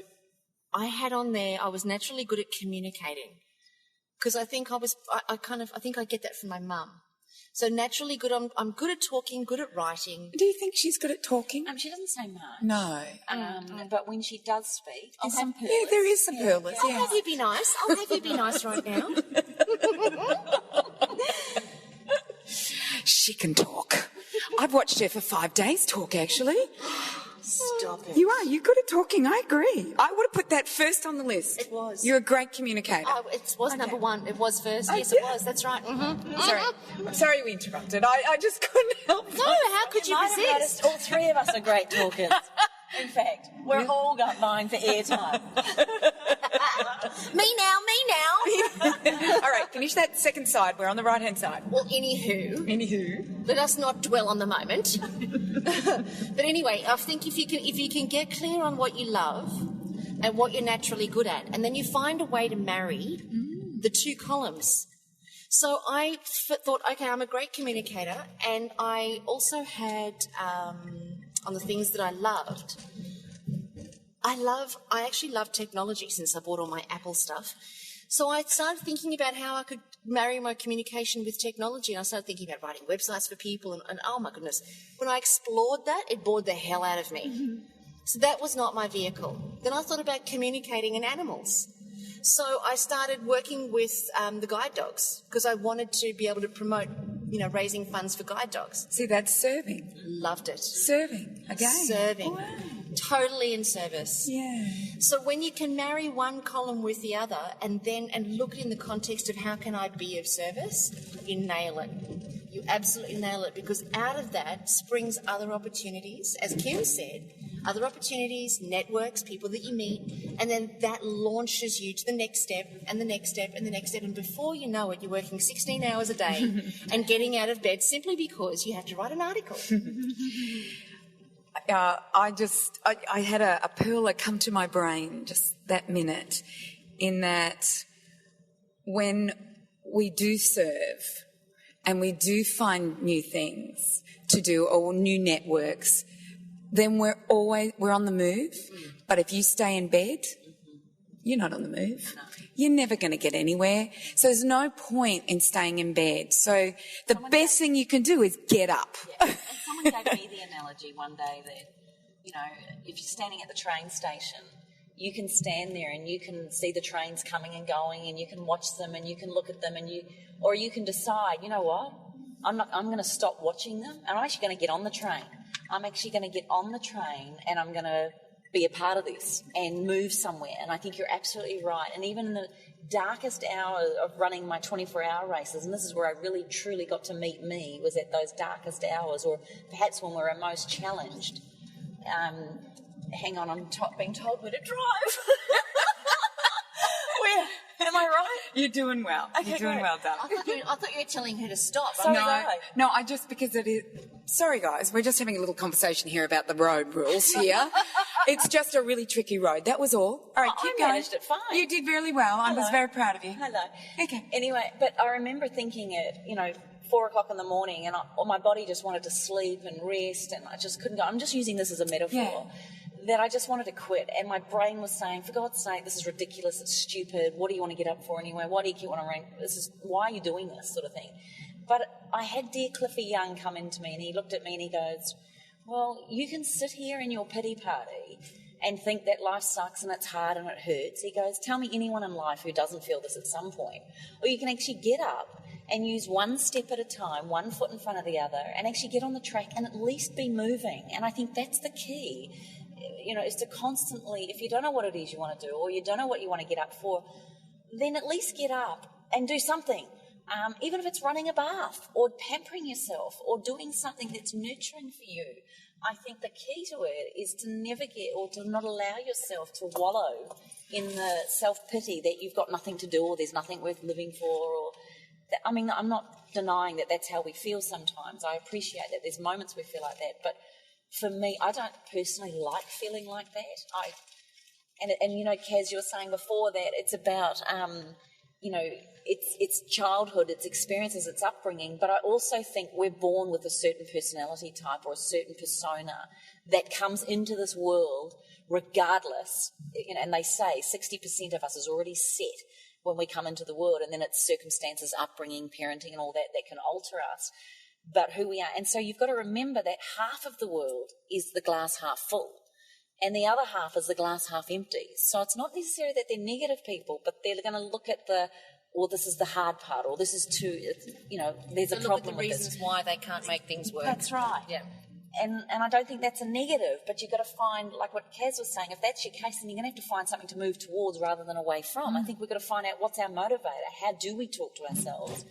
I had on there, I was naturally good at communicating, because I think I think I get that from my mum. So naturally good, I'm good at talking, good at writing. Do you think she's good at talking? She doesn't say much. No. But when she does speak, some pearls. Yeah, there is some pearls. I'll have you be nice. I'll have you be nice right now. She can talk. I've watched her for 5 days talk, actually. Stop it. You are. You're good at talking. I agree. I would have put that first on the list. It was. You're a great communicator. Oh, it was number 1. It was first. Yes, it was. That's right. Mm-hmm. Sorry. I'm sorry we interrupted. I just couldn't help it. No, how could you might have resist? noticed all 3 of us are great talkers. In fact, we're all got mine for airtime. Me now. All right, finish that second side. We're on the right-hand side. Well, anywho, let us not dwell on the moment. But anyway, I think if you can get clear on what you love and what you're naturally good at, and then you find a way to marry the 2 columns. So I thought, okay, I'm a great communicator, and I also had on the things that I loved. I actually love technology since I bought all my Apple stuff. So I started thinking about how I could marry my communication with technology. And I started thinking about writing websites for people. And oh, my goodness, when I explored that, it bored the hell out of me. Mm-hmm. So that was not my vehicle. Then I thought about communicating in animals. So I started working with the guide dogs, because I wanted to be able to promote, raising funds for guide dogs. See, that's serving. Loved it. Serving, again. Serving. Wow. Totally in service. Yeah. So when you can marry one column with the other and look in the context of how can I be of service, you nail it. You absolutely nail it, because out of that springs other opportunities, as Kim said, other opportunities, networks, people that you meet, and then that launches you to the next step and the next step and the next step, and before you know it, you're working 16 hours a day and getting out of bed simply because you have to write an article. I had a pearler come to my brain just that minute, in that when we do serve and we do find new things to do or new networks, then we're on the move. But if you stay in bed, you're not on the move. No. You're never going to get anywhere. So there's no point in staying in bed. So the best thing you can do is get up. Yeah. And someone gave me the analogy one day that, if you're standing at the train station, you can stand there and you can see the trains coming and going, and you can watch them and you can look at them, or you can decide, you know what, I'm going to stop watching them and I'm actually going to get on the train. I'm actually going to get on the train and I'm going to be a part of this and move somewhere. And I think you're absolutely right. And even in the darkest hour of running my 24-hour races, and this is where I really truly got to meet me, was at those darkest hours, or perhaps when we're most challenged. Hang on, I'm being told where to drive. Am I right? You're doing well. Okay, You're doing well, darling. I thought you were telling her to stop. No, because it is... Sorry, guys, we're just having a little conversation here about the road rules here. It's just a really tricky road. That was all. All right, keep going. I managed it fine. You did really well. Hello. I was very proud of you. Hello. Okay. Anyway, but I remember thinking at, 4 o'clock in the morning, and my body just wanted to sleep and rest, and I just couldn't go. I'm just using this as a metaphor. Yeah. That I just wanted to quit, and my brain was saying, for God's sake, this is ridiculous, it's stupid, what do you want to get up for anyway, why do you keep on rank, why are you doing this sort of thing? But I had dear Cliffy Young come into me, and he looked at me and he goes, well, you can sit here in your pity party and think that life sucks and it's hard and it hurts. He goes, tell me anyone in life who doesn't feel this at some point. Or you can actually get up and use one step at a time, one foot in front of the other, and actually get on the track and at least be moving. And I think that's the key. Is to constantly, if you don't know what it is you want to do, or you don't know what you want to get up for, then at least get up and do something. Even if it's running a bath or pampering yourself or doing something that's nurturing for you. I think the key to it is to never get or to not allow yourself to wallow in the self-pity that you've got nothing to do or there's nothing worth living for. Or I mean, I'm not denying that that's how we feel sometimes. I appreciate that there's moments we feel like that. But for me, I don't personally like feeling like that. And you know, Kaz, you were saying before that it's about, you know, it's childhood, it's experiences, it's upbringing, but I also think we're born with a certain personality type or a certain persona that comes into this world regardless, you know, and they say 60% of us is already set when we come into the world, and then it's circumstances, upbringing, parenting and all that that can alter us, but who we are. And so you've got to remember that half of the world is the glass half full, and the other half is the glass half empty. So it's not necessarily that they're negative people, but they're going to look at this is the hard part, or this is too, you know, there's a problem with this. Look at the reasons why they can't make things work. That's right. Yeah. And I don't think that's a negative, but you've got to find, like what Kaz was saying, if that's your case, then you're going to have to find something to move towards rather than away from. I think we've got to find out what's our motivator, how do we talk to ourselves,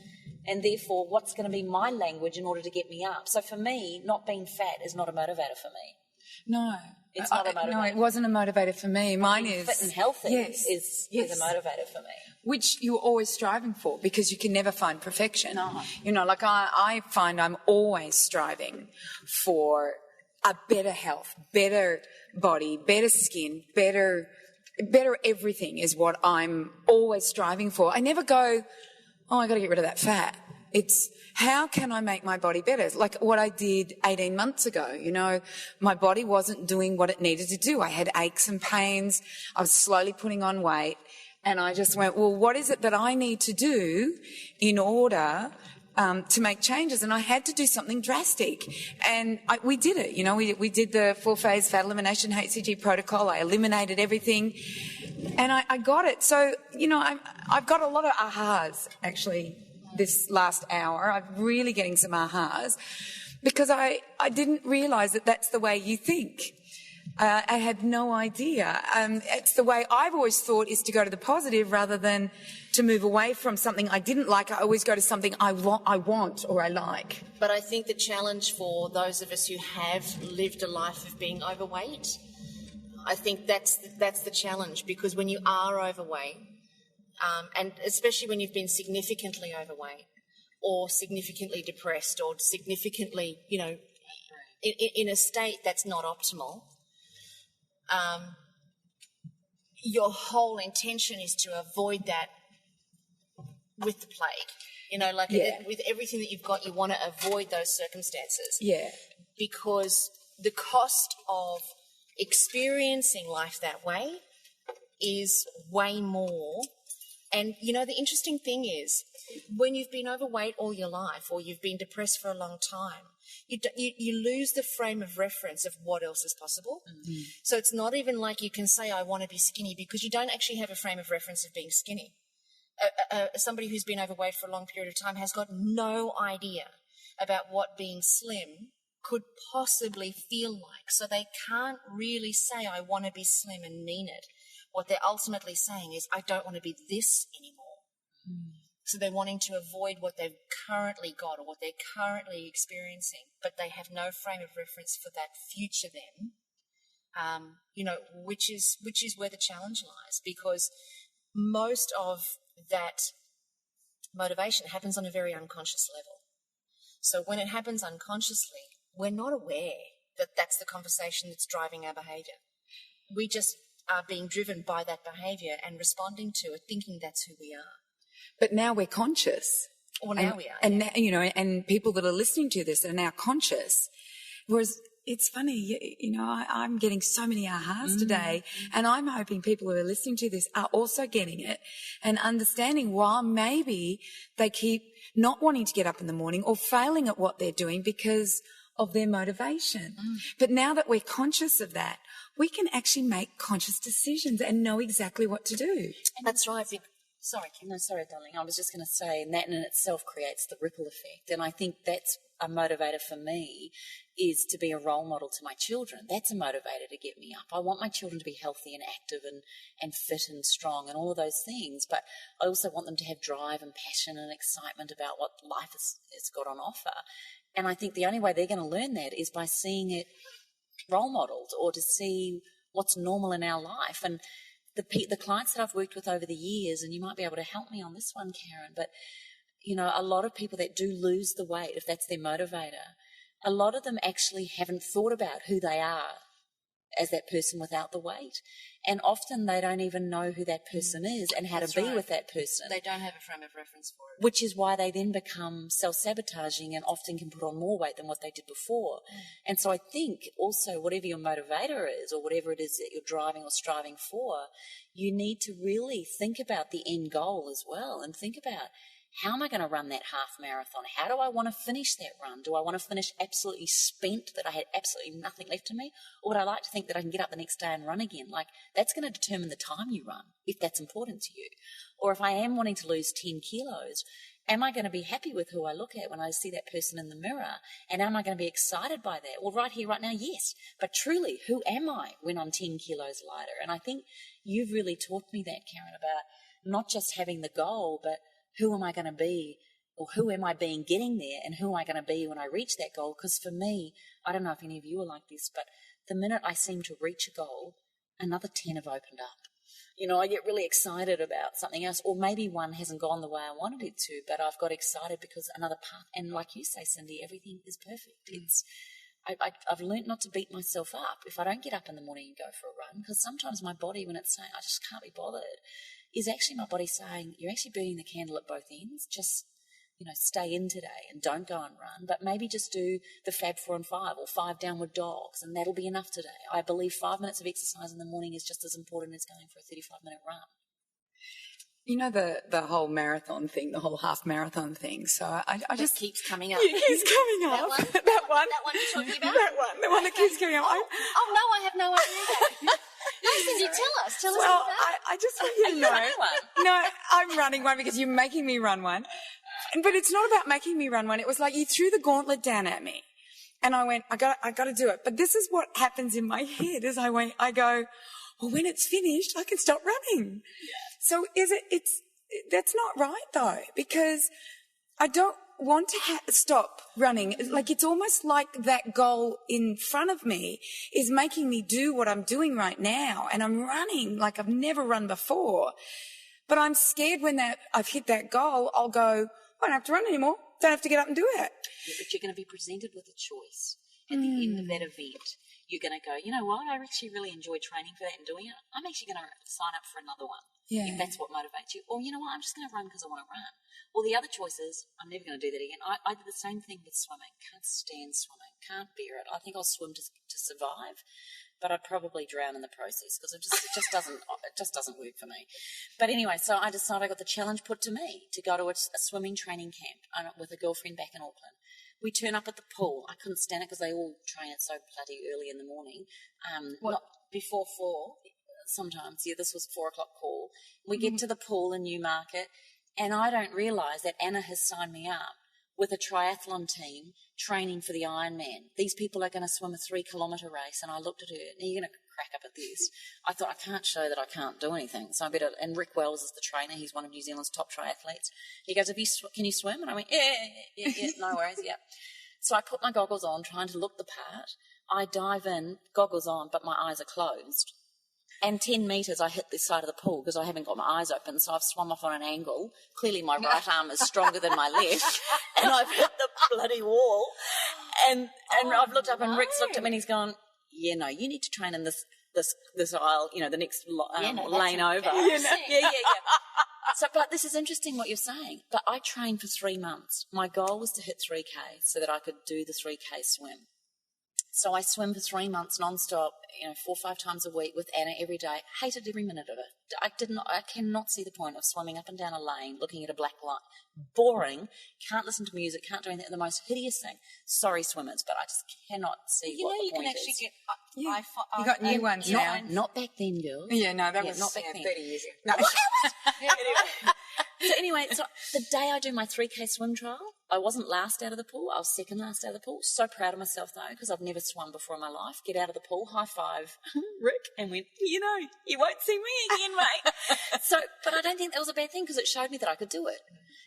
and therefore what's going to be my language in order to get me up. So for me, not being fat is not a motivator for me. No. It's not a motivator. No, it wasn't a motivator for me. Mine being is... fit and healthy yes, is a motivator for me. Which you're always striving for, because you can never find perfection. No. You know, like I find I'm always striving for a better health, better body, better skin, better everything is what I'm always striving for. I never go, oh, I got to get rid of that fat. It's how can I make my body better? Like what I did 18 months ago, you know, my body wasn't doing what it needed to do. I had aches and pains. I was slowly putting on weight, and I just went, well, what is it that I need to do in order to make changes? And I had to do something drastic. And we did it, you know, we did the 4-phase fat elimination HCG protocol. I eliminated everything and I got it. So, you know, I've got a lot of ahas actually this last hour. I'm really getting some ahas because I didn't realise that that's the way you think. I had no idea. It's the way I've always thought, is to go to the positive rather than to move away from something I didn't like. I always go to something I want or I like. But I think the challenge for those of us who have lived a life of being overweight, I think that's the challenge, because when you are overweight, and especially when you've been significantly overweight or significantly depressed or significantly, you know, in a state that's not optimal, your whole intention is to avoid that with the plague. You know, like with everything that you've got, you want to avoid those circumstances. Yeah. Because the cost of experiencing life that way is way more. And, you know, the interesting thing is when you've been overweight all your life or you've been depressed for a long time, you lose the frame of reference of what else is possible. Mm-hmm. So it's not even like you can say, I want to be skinny, because you don't actually have a frame of reference of being skinny. Somebody who's been overweight for a long period of time has got no idea about what being slim could possibly feel like. So they can't really say, I want to be slim and mean it. What they're ultimately saying is, I don't want to be this anymore. Mm. So they're wanting to avoid what they've currently got or what they're currently experiencing, but they have no frame of reference for that future them, you know, which is where the challenge lies, because most of that motivation happens on a very unconscious level. So when it happens unconsciously, we're not aware that that's the conversation that's driving our behaviour. We just are being driven by that behaviour and responding to it, thinking that's who we are. But now we're conscious. Well, now we are. And, you know, and people that are listening to this are now conscious. Whereas it's funny, you know, I'm getting so many ahas today, and I'm hoping people who are listening to this are also getting it and understanding why maybe they keep not wanting to get up in the morning or failing at what they're doing because of their motivation. But now that we're conscious of that, we can actually make conscious decisions and know exactly what to do. That's right. Sorry, Kim. No, sorry, darling. I was just going to say, and that in itself creates the ripple effect. And I think that's a motivator for me, is to be a role model to my children. That's a motivator to get me up. I want my children to be healthy and active and fit and strong and all of those things. But I also want them to have drive and passion and excitement about what life has got on offer. And I think the only way they're going to learn that is by seeing it role modelled, or to see what's normal in our life. And the clients that I've worked with over the years, and you might be able to help me on this one, Carren, but, you know, a lot of people that do lose the weight, if that's their motivator, a lot of them actually haven't thought about who they are as that person without the weight. And often they don't even know who that person is and how to be with that person. They don't have a frame of reference for it. Which is why they then become self-sabotaging and often can put on more weight than what they did before. And so I think also whatever your motivator is, or whatever it is that you're driving or striving for, you need to really think about the end goal as well, and think about, how am I going to run that half marathon? How do I want to finish that run? Do I want to finish absolutely spent, that I had absolutely nothing left in me? Or would I like to think that I can get up the next day and run again? Like, that's going to determine the time you run, if that's important to you. Or if I am wanting to lose 10 kilos, am I going to be happy with who I look at when I see that person in the mirror? And am I going to be excited by that? Well, right here, right now, yes. But truly, who am I when I'm 10 kilos lighter? And I think you've really taught me that, Carren, about not just having the goal, but who am I going to be, or who am I being getting there, and who am I going to be when I reach that goal? Because for me, I don't know if any of you are like this, but the minute I seem to reach a goal, another 10 have opened up. You know, I get really excited about something else, or maybe one hasn't gone the way I wanted it to, but I've got excited because another path, and like you say, Cyndi, everything is perfect. I've learnt not to beat myself up if I don't get up in the morning and go for a run, because sometimes my body, when it's saying I just can't be bothered, is actually my body saying, you're actually burning the candle at both ends. Just, you know, stay in today and don't go and run, but maybe just do the Fab 4 and 5 or 5 downward dogs, and that'll be enough today. I believe 5 minutes of exercise in the morning is just as important as going for a 35-minute run. You know, the whole marathon thing, the whole half marathon thing. So I just keeps coming up. It keeps coming up. That one you're talking about? The one that keeps coming up. Oh no, I have no idea. No, Cyndi, tell us. Well, about that. I just want you to know. Running one? No, I'm running one because you're making me run one. But it's not about making me run one. It was like you threw the gauntlet down at me, and I went, I got to do it. But this is what happens in my head: is I go, well, when it's finished, I can stop running. Yeah. So that's not right though, because I don't want to stop running. Like, it's almost like that goal in front of me is making me do what I'm doing right now, and I'm running like I've never run before. But I'm scared when I've hit that goal, I'll go, I don't have to run anymore. Don't have to get up and do it. Yeah, but you're going to be presented with a choice at the end of that event. You're going to go, you know what, I actually really enjoyed training for that and doing it. I'm actually going to sign up for another one, if that's what motivates you. Or, you know what, I'm just going to run because I want to run. Or the other choice is, I'm never going to do that again. I did the same thing with swimming. Can't stand swimming. Can't bear it. I think I'll swim to survive, but I'd probably drown in the process because it just doesn't work for me. But anyway, so I decided I got the challenge put to me to go to a swimming training camp with a girlfriend back in Auckland. We turn up at the pool. I couldn't stand it because they all train it so bloody early in the morning. Not before 4 sometimes. Yeah, this was 4 o'clock call. We get to the pool in Newmarket, and I don't realise that Anna has signed me up with a triathlon team training for the Ironman. These people are going to swim a 3-kilometre race, and I looked at her, and you're going to crack up at this. I thought, I can't show that I can't do anything, so I better. And Rick Wells is the trainer. He's one of New Zealand's top triathletes. He goes, can you swim? And I went, yeah, no worries, yeah. So I put my goggles on, trying to look the part. I dive in, goggles on, but my eyes are closed. And 10 metres I hit this side of the pool because I haven't got my eyes open, so I've swum off on an angle. Clearly my right arm is stronger than my left, and I've hit the bloody wall. And I've looked up, and Rick's looked at me and he's gone, yeah, no, you need to train in this aisle, you know, the next lane over. Yeah. So, but this is interesting what you're saying. But I trained for 3 months. My goal was to hit 3K so that I could do the 3K swim. So I swim for 3 months non-stop, 4 or 5 times a week with Anna every day. Hated every minute of it. I cannot see the point of swimming up and down a lane, looking at a black light. Boring. Can't listen to music. Can't do anything. The most hideous thing. Sorry, swimmers, but I just cannot see what the point is. You got new ones now. Not back then, girls. Yeah, no, that was not back then. 30 years ago. No. Anyway, so the day I do my 3K swim trial, I wasn't last out of the pool. I was second last out of the pool. So proud of myself, though, because I've never swum before in my life. Get out of the pool, high five Rick, and went, you won't see me again, mate. But I don't think that was a bad thing because it showed me that I could do it.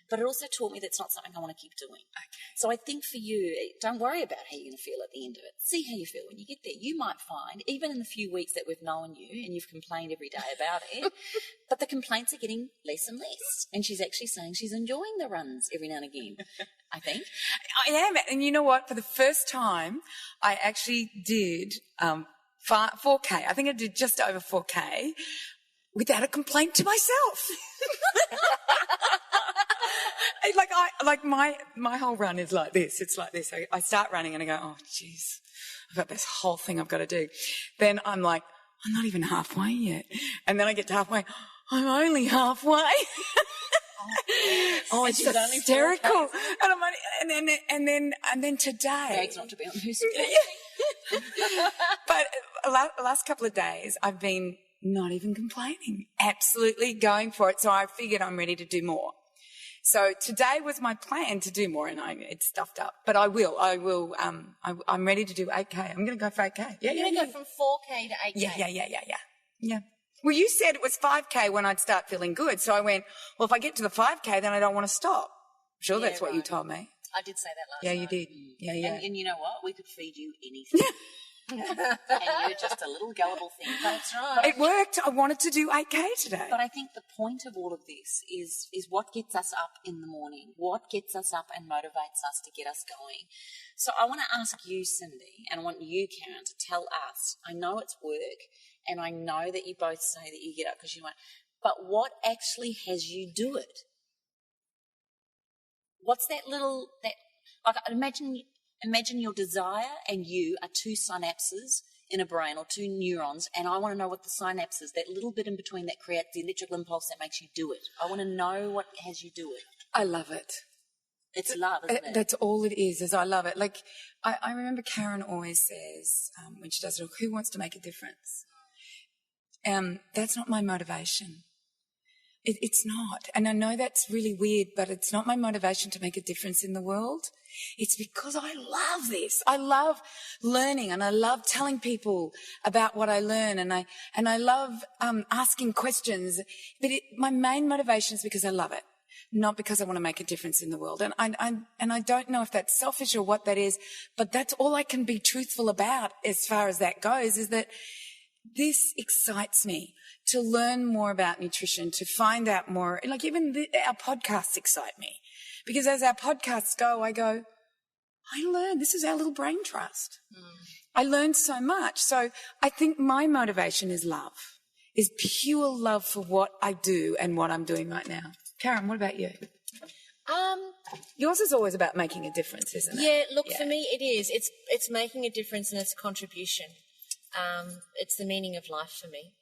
But it also taught me that's not something I want to keep doing. Okay. So I think for you, don't worry about how you're going to feel at the end of it. See how you feel when you get there. You might find, even in the few weeks that we've known you and you've complained every day about it, but the complaints are getting less and less. And she's actually saying she's enjoying the runs every now and again, I think. I am. And you know what? For the first time, I actually did 4K. I think I did just over 4K without a complaint to myself. My whole run is like this. It's like this. I start running and I go, oh, jeez, I've got this whole thing I've got to do. Then I'm like, I'm not even halfway yet. And then I get to halfway, I'm only halfway. Oh, it's hysterical. And then today. Bag's not to be on who's But the last couple of days, I've been not even complaining, absolutely going for it. So I figured I'm ready to do more. So today was my plan to do more, and it's stuffed up. But I will. I'm ready to do 8K. I'm going to go for 8K. You're going to go from 4K to 8K. Yeah. Well, you said it was 5K when I'd start feeling good. So I went, well, if I get to the 5K, then I don't want to stop. I'm sure that's what you told me. I did say that last night. Yeah, you did. Yeah. And you know what? We could feed you anything. And you're just a little gullible thing. That's right. It worked. I wanted to do 8K today. But I think the point of all of this is what gets us up in the morning, what gets us up and motivates us to get us going. So I want to ask you, Cyndi, and I want you, Carren, to tell us, I know it's work, and I know that you both say that you get up because you want, but what actually has you do it? What's that imagine your desire and you are two synapses in a brain or two neurons, and I want to know what the synapses, that little bit in between that creates the electrical impulse that makes you do it. I want to know what has you do it. I love it. It's love, isn't it? That's all it is I love it. Like, I remember Carren always says, when she does it, who wants to make a difference? That's not my motivation. It's not. And I know that's really weird, but it's not my motivation to make a difference in the world. It's because I love this. I love learning and I love telling people about what I learn and I love asking questions. But my main motivation is because I love it, not because I want to make a difference in the world. And I don't know if that's selfish or what that is, but that's all I can be truthful about as far as that goes, is that this excites me to learn more about nutrition, to find out more. Like even our podcasts excite me because as our podcasts go, I go, I learn. This is our little brain trust. I learned so much. So I think my motivation is love, is pure love for what I do and what I'm doing right now. Carren, what about you? Yours is always about making a difference, isn't it? Yeah, look, for me it is. It's making a difference and it's a contribution. It's the meaning of life for me.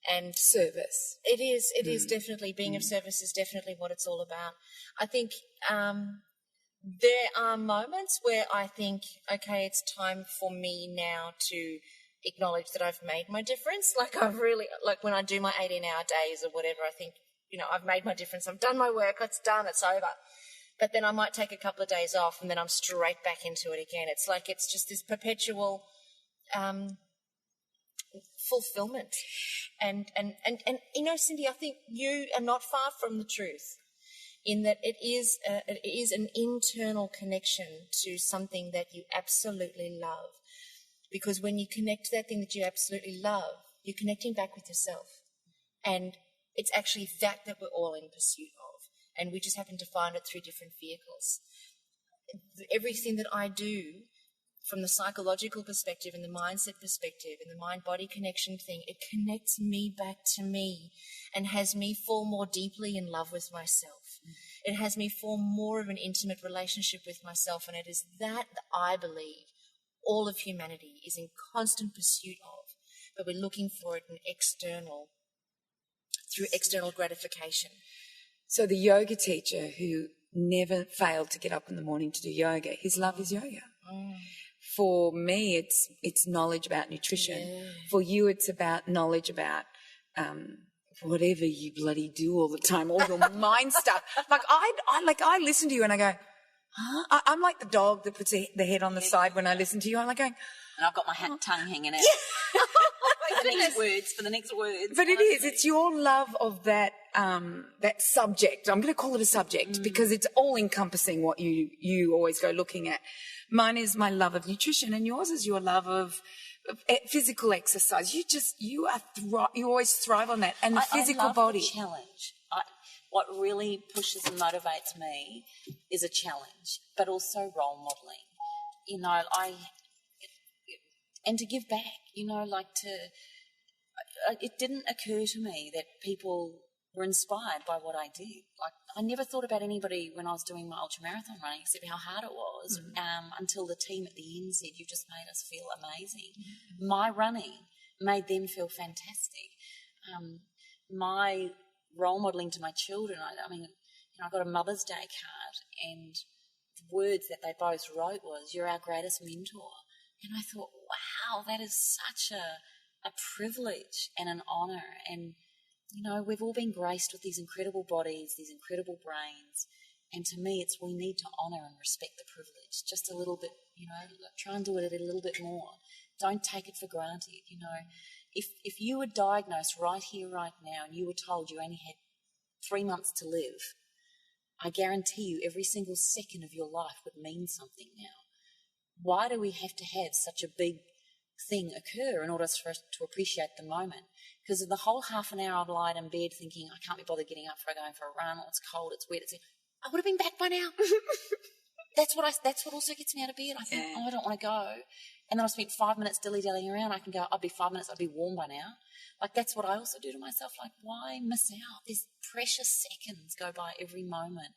And service. It is definitely, being of service is definitely what it's all about. I think there are moments where I think, okay, it's time for me now to acknowledge that I've made my difference. Like when I do my 18-hour days or whatever, I think, I've made my difference. I've done my work. It's done. It's over. But then I might take a couple of days off and then I'm straight back into it again. It's like it's just this perpetual fulfillment. And Cyndi, I think you are not far from the truth in that it is an internal connection to something that you absolutely love. Because when you connect to that thing that you absolutely love, you're connecting back with yourself. And it's actually that we're all in pursuit of. And we just happen to find it through different vehicles. Everything that I do from the psychological perspective and the mindset perspective and the mind-body connection thing, it connects me back to me and has me fall more deeply in love with myself. It has me form more of an intimate relationship with myself, and it is that I believe all of humanity is in constant pursuit of, but we're looking for it through external gratification. So the yoga teacher who never failed to get up in the morning to do yoga, his love is yoga. For me, it's knowledge about nutrition. Yeah. For you, it's about knowledge about whatever you bloody do all the time, all your mind stuff. Like I listen to you and I go, huh? I'm like the dog that puts the head on the side when I listen to you. I'm like going, and I've got my tongue hanging out. For the next words. But it is. It's your love of that that subject. I'm going to call it a subject because it's all-encompassing what you always go looking at. Mine is my love of nutrition, and yours is your love of physical exercise. You always thrive on that, and the physical I love body. The challenge. What really pushes and motivates me is a challenge, but also role modelling. You know, and to give back. You know, it didn't occur to me that people were inspired by what I did. Like, I never thought about anybody when I was doing my ultramarathon running, except how hard it was, until the team at the end said, "You've just made us feel amazing." My running made them feel fantastic. My role modelling to my children, I mean, you know, I got a Mother's Day card, and the words that they both wrote was, "You're our greatest mentor." And I thought, wow, that is such a privilege and an honour. And, you know, we've all been graced with these incredible bodies, these incredible brains. And to me, we need to honour and respect the privilege just a little bit, you know, try and do it a little bit more. Don't take it for granted, you know. If you were diagnosed right here, right now, and you were told you only had 3 months to live, I guarantee you every single second of your life would mean something now. Why do we have to have such a big thing occur in order for us to appreciate the moment? Because of the whole half an hour I've lied in bed thinking, I can't be bothered getting up for going for a run, or it's cold, it's wet, I would have been back by now. That's what also gets me out of bed. I think, I don't want to go. And then I spent 5 minutes dilly-dallying around. I can go, I'll be 5 minutes, I'll be warm by now. Like, that's what I also do to myself. Like, why miss out? These precious seconds go by every moment.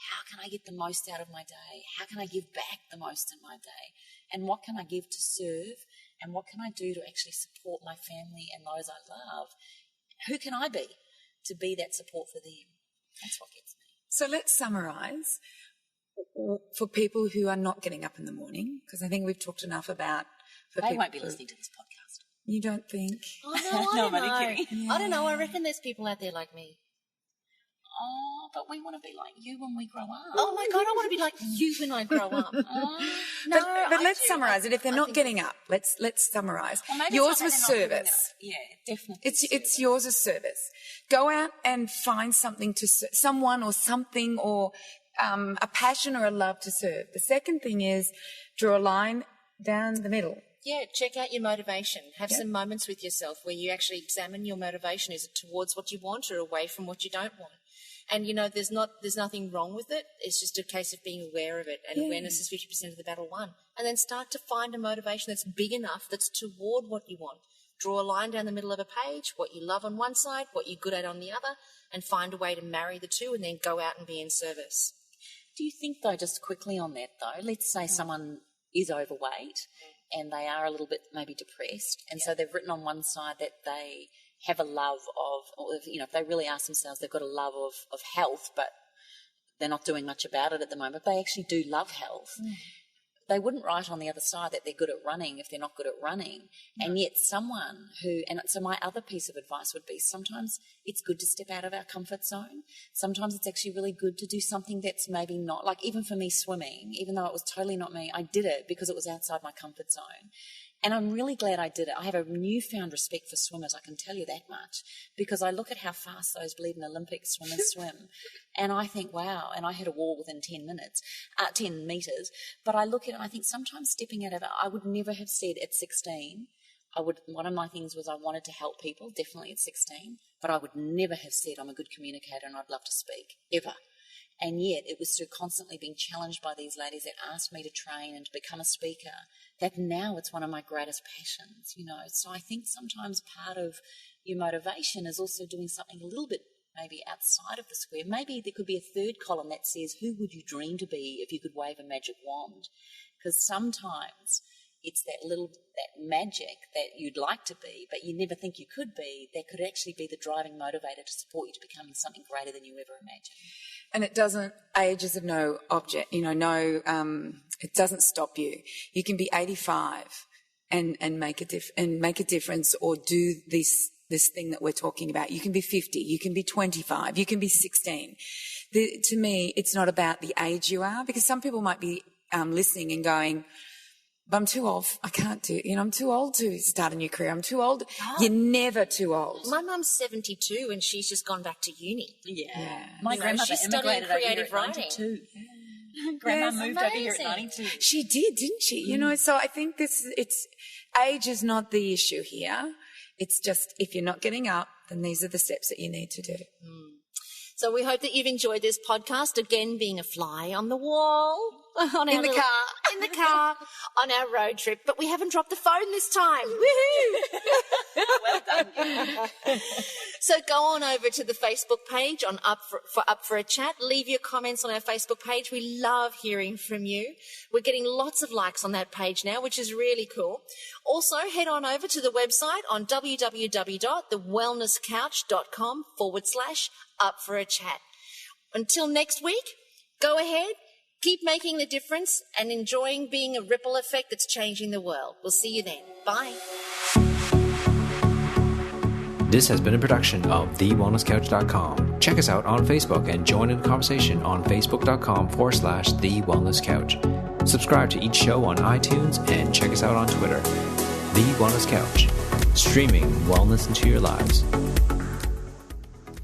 How can I get the most out of my day? How can I give back the most in my day? And what can I give to serve? And what can I do to actually support my family and those I love? Who can I be to be that support for them? That's what gets me. So let's summarise for people who are not getting up in the morning, because I think we've talked enough about... They won't be listening to this podcast. You don't think? Oh, no, I don't know. Yeah. I don't know. I reckon there's people out there like me. Oh, but we want to be like you when we grow up. Oh, my God, I want to be like you when I grow up. No, but let's summarise it. If they're not getting up, let's summarise. Well, yours was service. Yeah, definitely. It's yours as service. Go out and find something to someone or something or a passion or a love to serve. The second thing is draw a line down the middle. Yeah, check out your motivation. Have some moments with yourself where you actually examine your motivation. Is it towards what you want or away from what you don't want? And, you know, there's nothing wrong with it. It's just a case of being aware of it. And awareness is 50% of the battle won. And then start to find a motivation that's big enough that's toward what you want. Draw a line down the middle of a page, what you love on one side, what you're good at on the other, and find a way to marry the two and then go out and be in service. Do you think, though, just quickly on that, though, let's say someone is overweight and they are a little bit maybe depressed, and so they've written on one side that they have a love of, or if, you know, if they really ask themselves, they've got a love of health, but they're not doing much about it at the moment. They actually do love health. They wouldn't write on the other side that they're good at running if they're not good at running. And yet someone who, and so my other piece of advice would be sometimes it's good to step out of our comfort zone. Sometimes it's actually really good to do something that's maybe not, like even for me swimming, even though it was totally not me, I did it because it was outside my comfort zone. And I'm really glad I did it. I have a newfound respect for swimmers, I can tell you that much, because I look at how fast those bleeding Olympic swimmers swim, and I think, wow, and I hit a wall within 10 metres. But I look at it and I think sometimes stepping out of it, I would never have said at 16, one of my things was I wanted to help people, definitely at 16, but I would never have said I'm a good communicator and I'd love to speak, ever. And yet it was through constantly being challenged by these ladies that asked me to train and to become a speaker that now it's one of my greatest passions, you know. So I think sometimes part of your motivation is also doing something a little bit maybe outside of the square. Maybe there could be a third column that says, who would you dream to be if you could wave a magic wand? Because sometimes it's that magic that you'd like to be, but you never think you could be, that could actually be the driving motivator to support you to becoming something greater than you ever imagined. And it doesn't, age is of no object, you know, it doesn't stop you. You can be 85 and make a difference, or do this thing that we're talking about. You can be 50, you can be 25, you can be 16. To me, it's not about the age you are, because some people might be listening and going, But I'm too old. I can't do, I'm too old to start a new career. I'm too old. Oh. You're never too old. My mum's 72 and she's just gone back to uni. Yeah. My grandmother she's studying creative writing. 92. Grandma moved over here at 92. She did, didn't she? So I think age is not the issue here. It's just if you're not getting up, then these are the steps that you need to do. So we hope that you've enjoyed this podcast, again being a fly on the wall. In the car, on our road trip. But we haven't dropped the phone this time. Woohoo! Well done. So go on over to the Facebook page on Up for a Chat. Leave your comments on our Facebook page. We love hearing from you. We're getting lots of likes on that page now, which is really cool. Also, head on over to the website on www.thewellnesscouch.com/Up for a Chat. Until next week, go ahead. Keep making the difference and enjoying being a ripple effect that's changing the world. We'll see you then. Bye. This has been a production of TheWellnessCouch.com. Check us out on Facebook and join in the conversation on Facebook.com/The Wellness Couch. Subscribe to each show on iTunes and check us out on Twitter. The Wellness Couch, streaming wellness into your lives.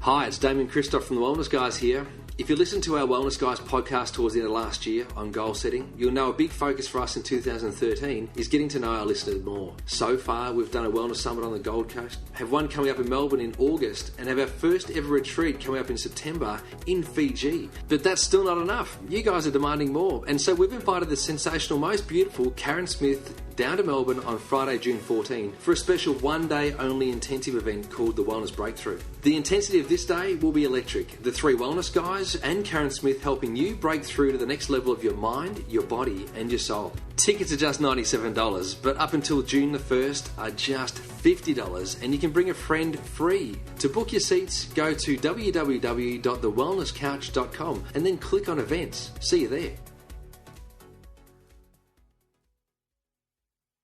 Hi, it's Damien Christoph from the Wellness Guys here. If you listened to our Wellness Guys podcast towards the end of last year on goal setting, you'll know a big focus for us in 2013 is getting to know our listeners more. So far, we've done a wellness summit on the Gold Coast, have one coming up in Melbourne in August, and have our first ever retreat coming up in September in Fiji. But that's still not enough. You guys are demanding more. And so we've invited the sensational, most beautiful Carren Smith down to Melbourne on Friday, June 14 for a special one-day only intensive event called the Wellness Breakthrough. The intensity of this day will be electric. The three wellness guys and Carren Smith helping you break through to the next level of your mind, your body and your soul. Tickets are just $97, but up until June the 1st are just $50 and you can bring a friend free. To book your seats, go to www.thewellnesscouch.com and then click on events. See you there.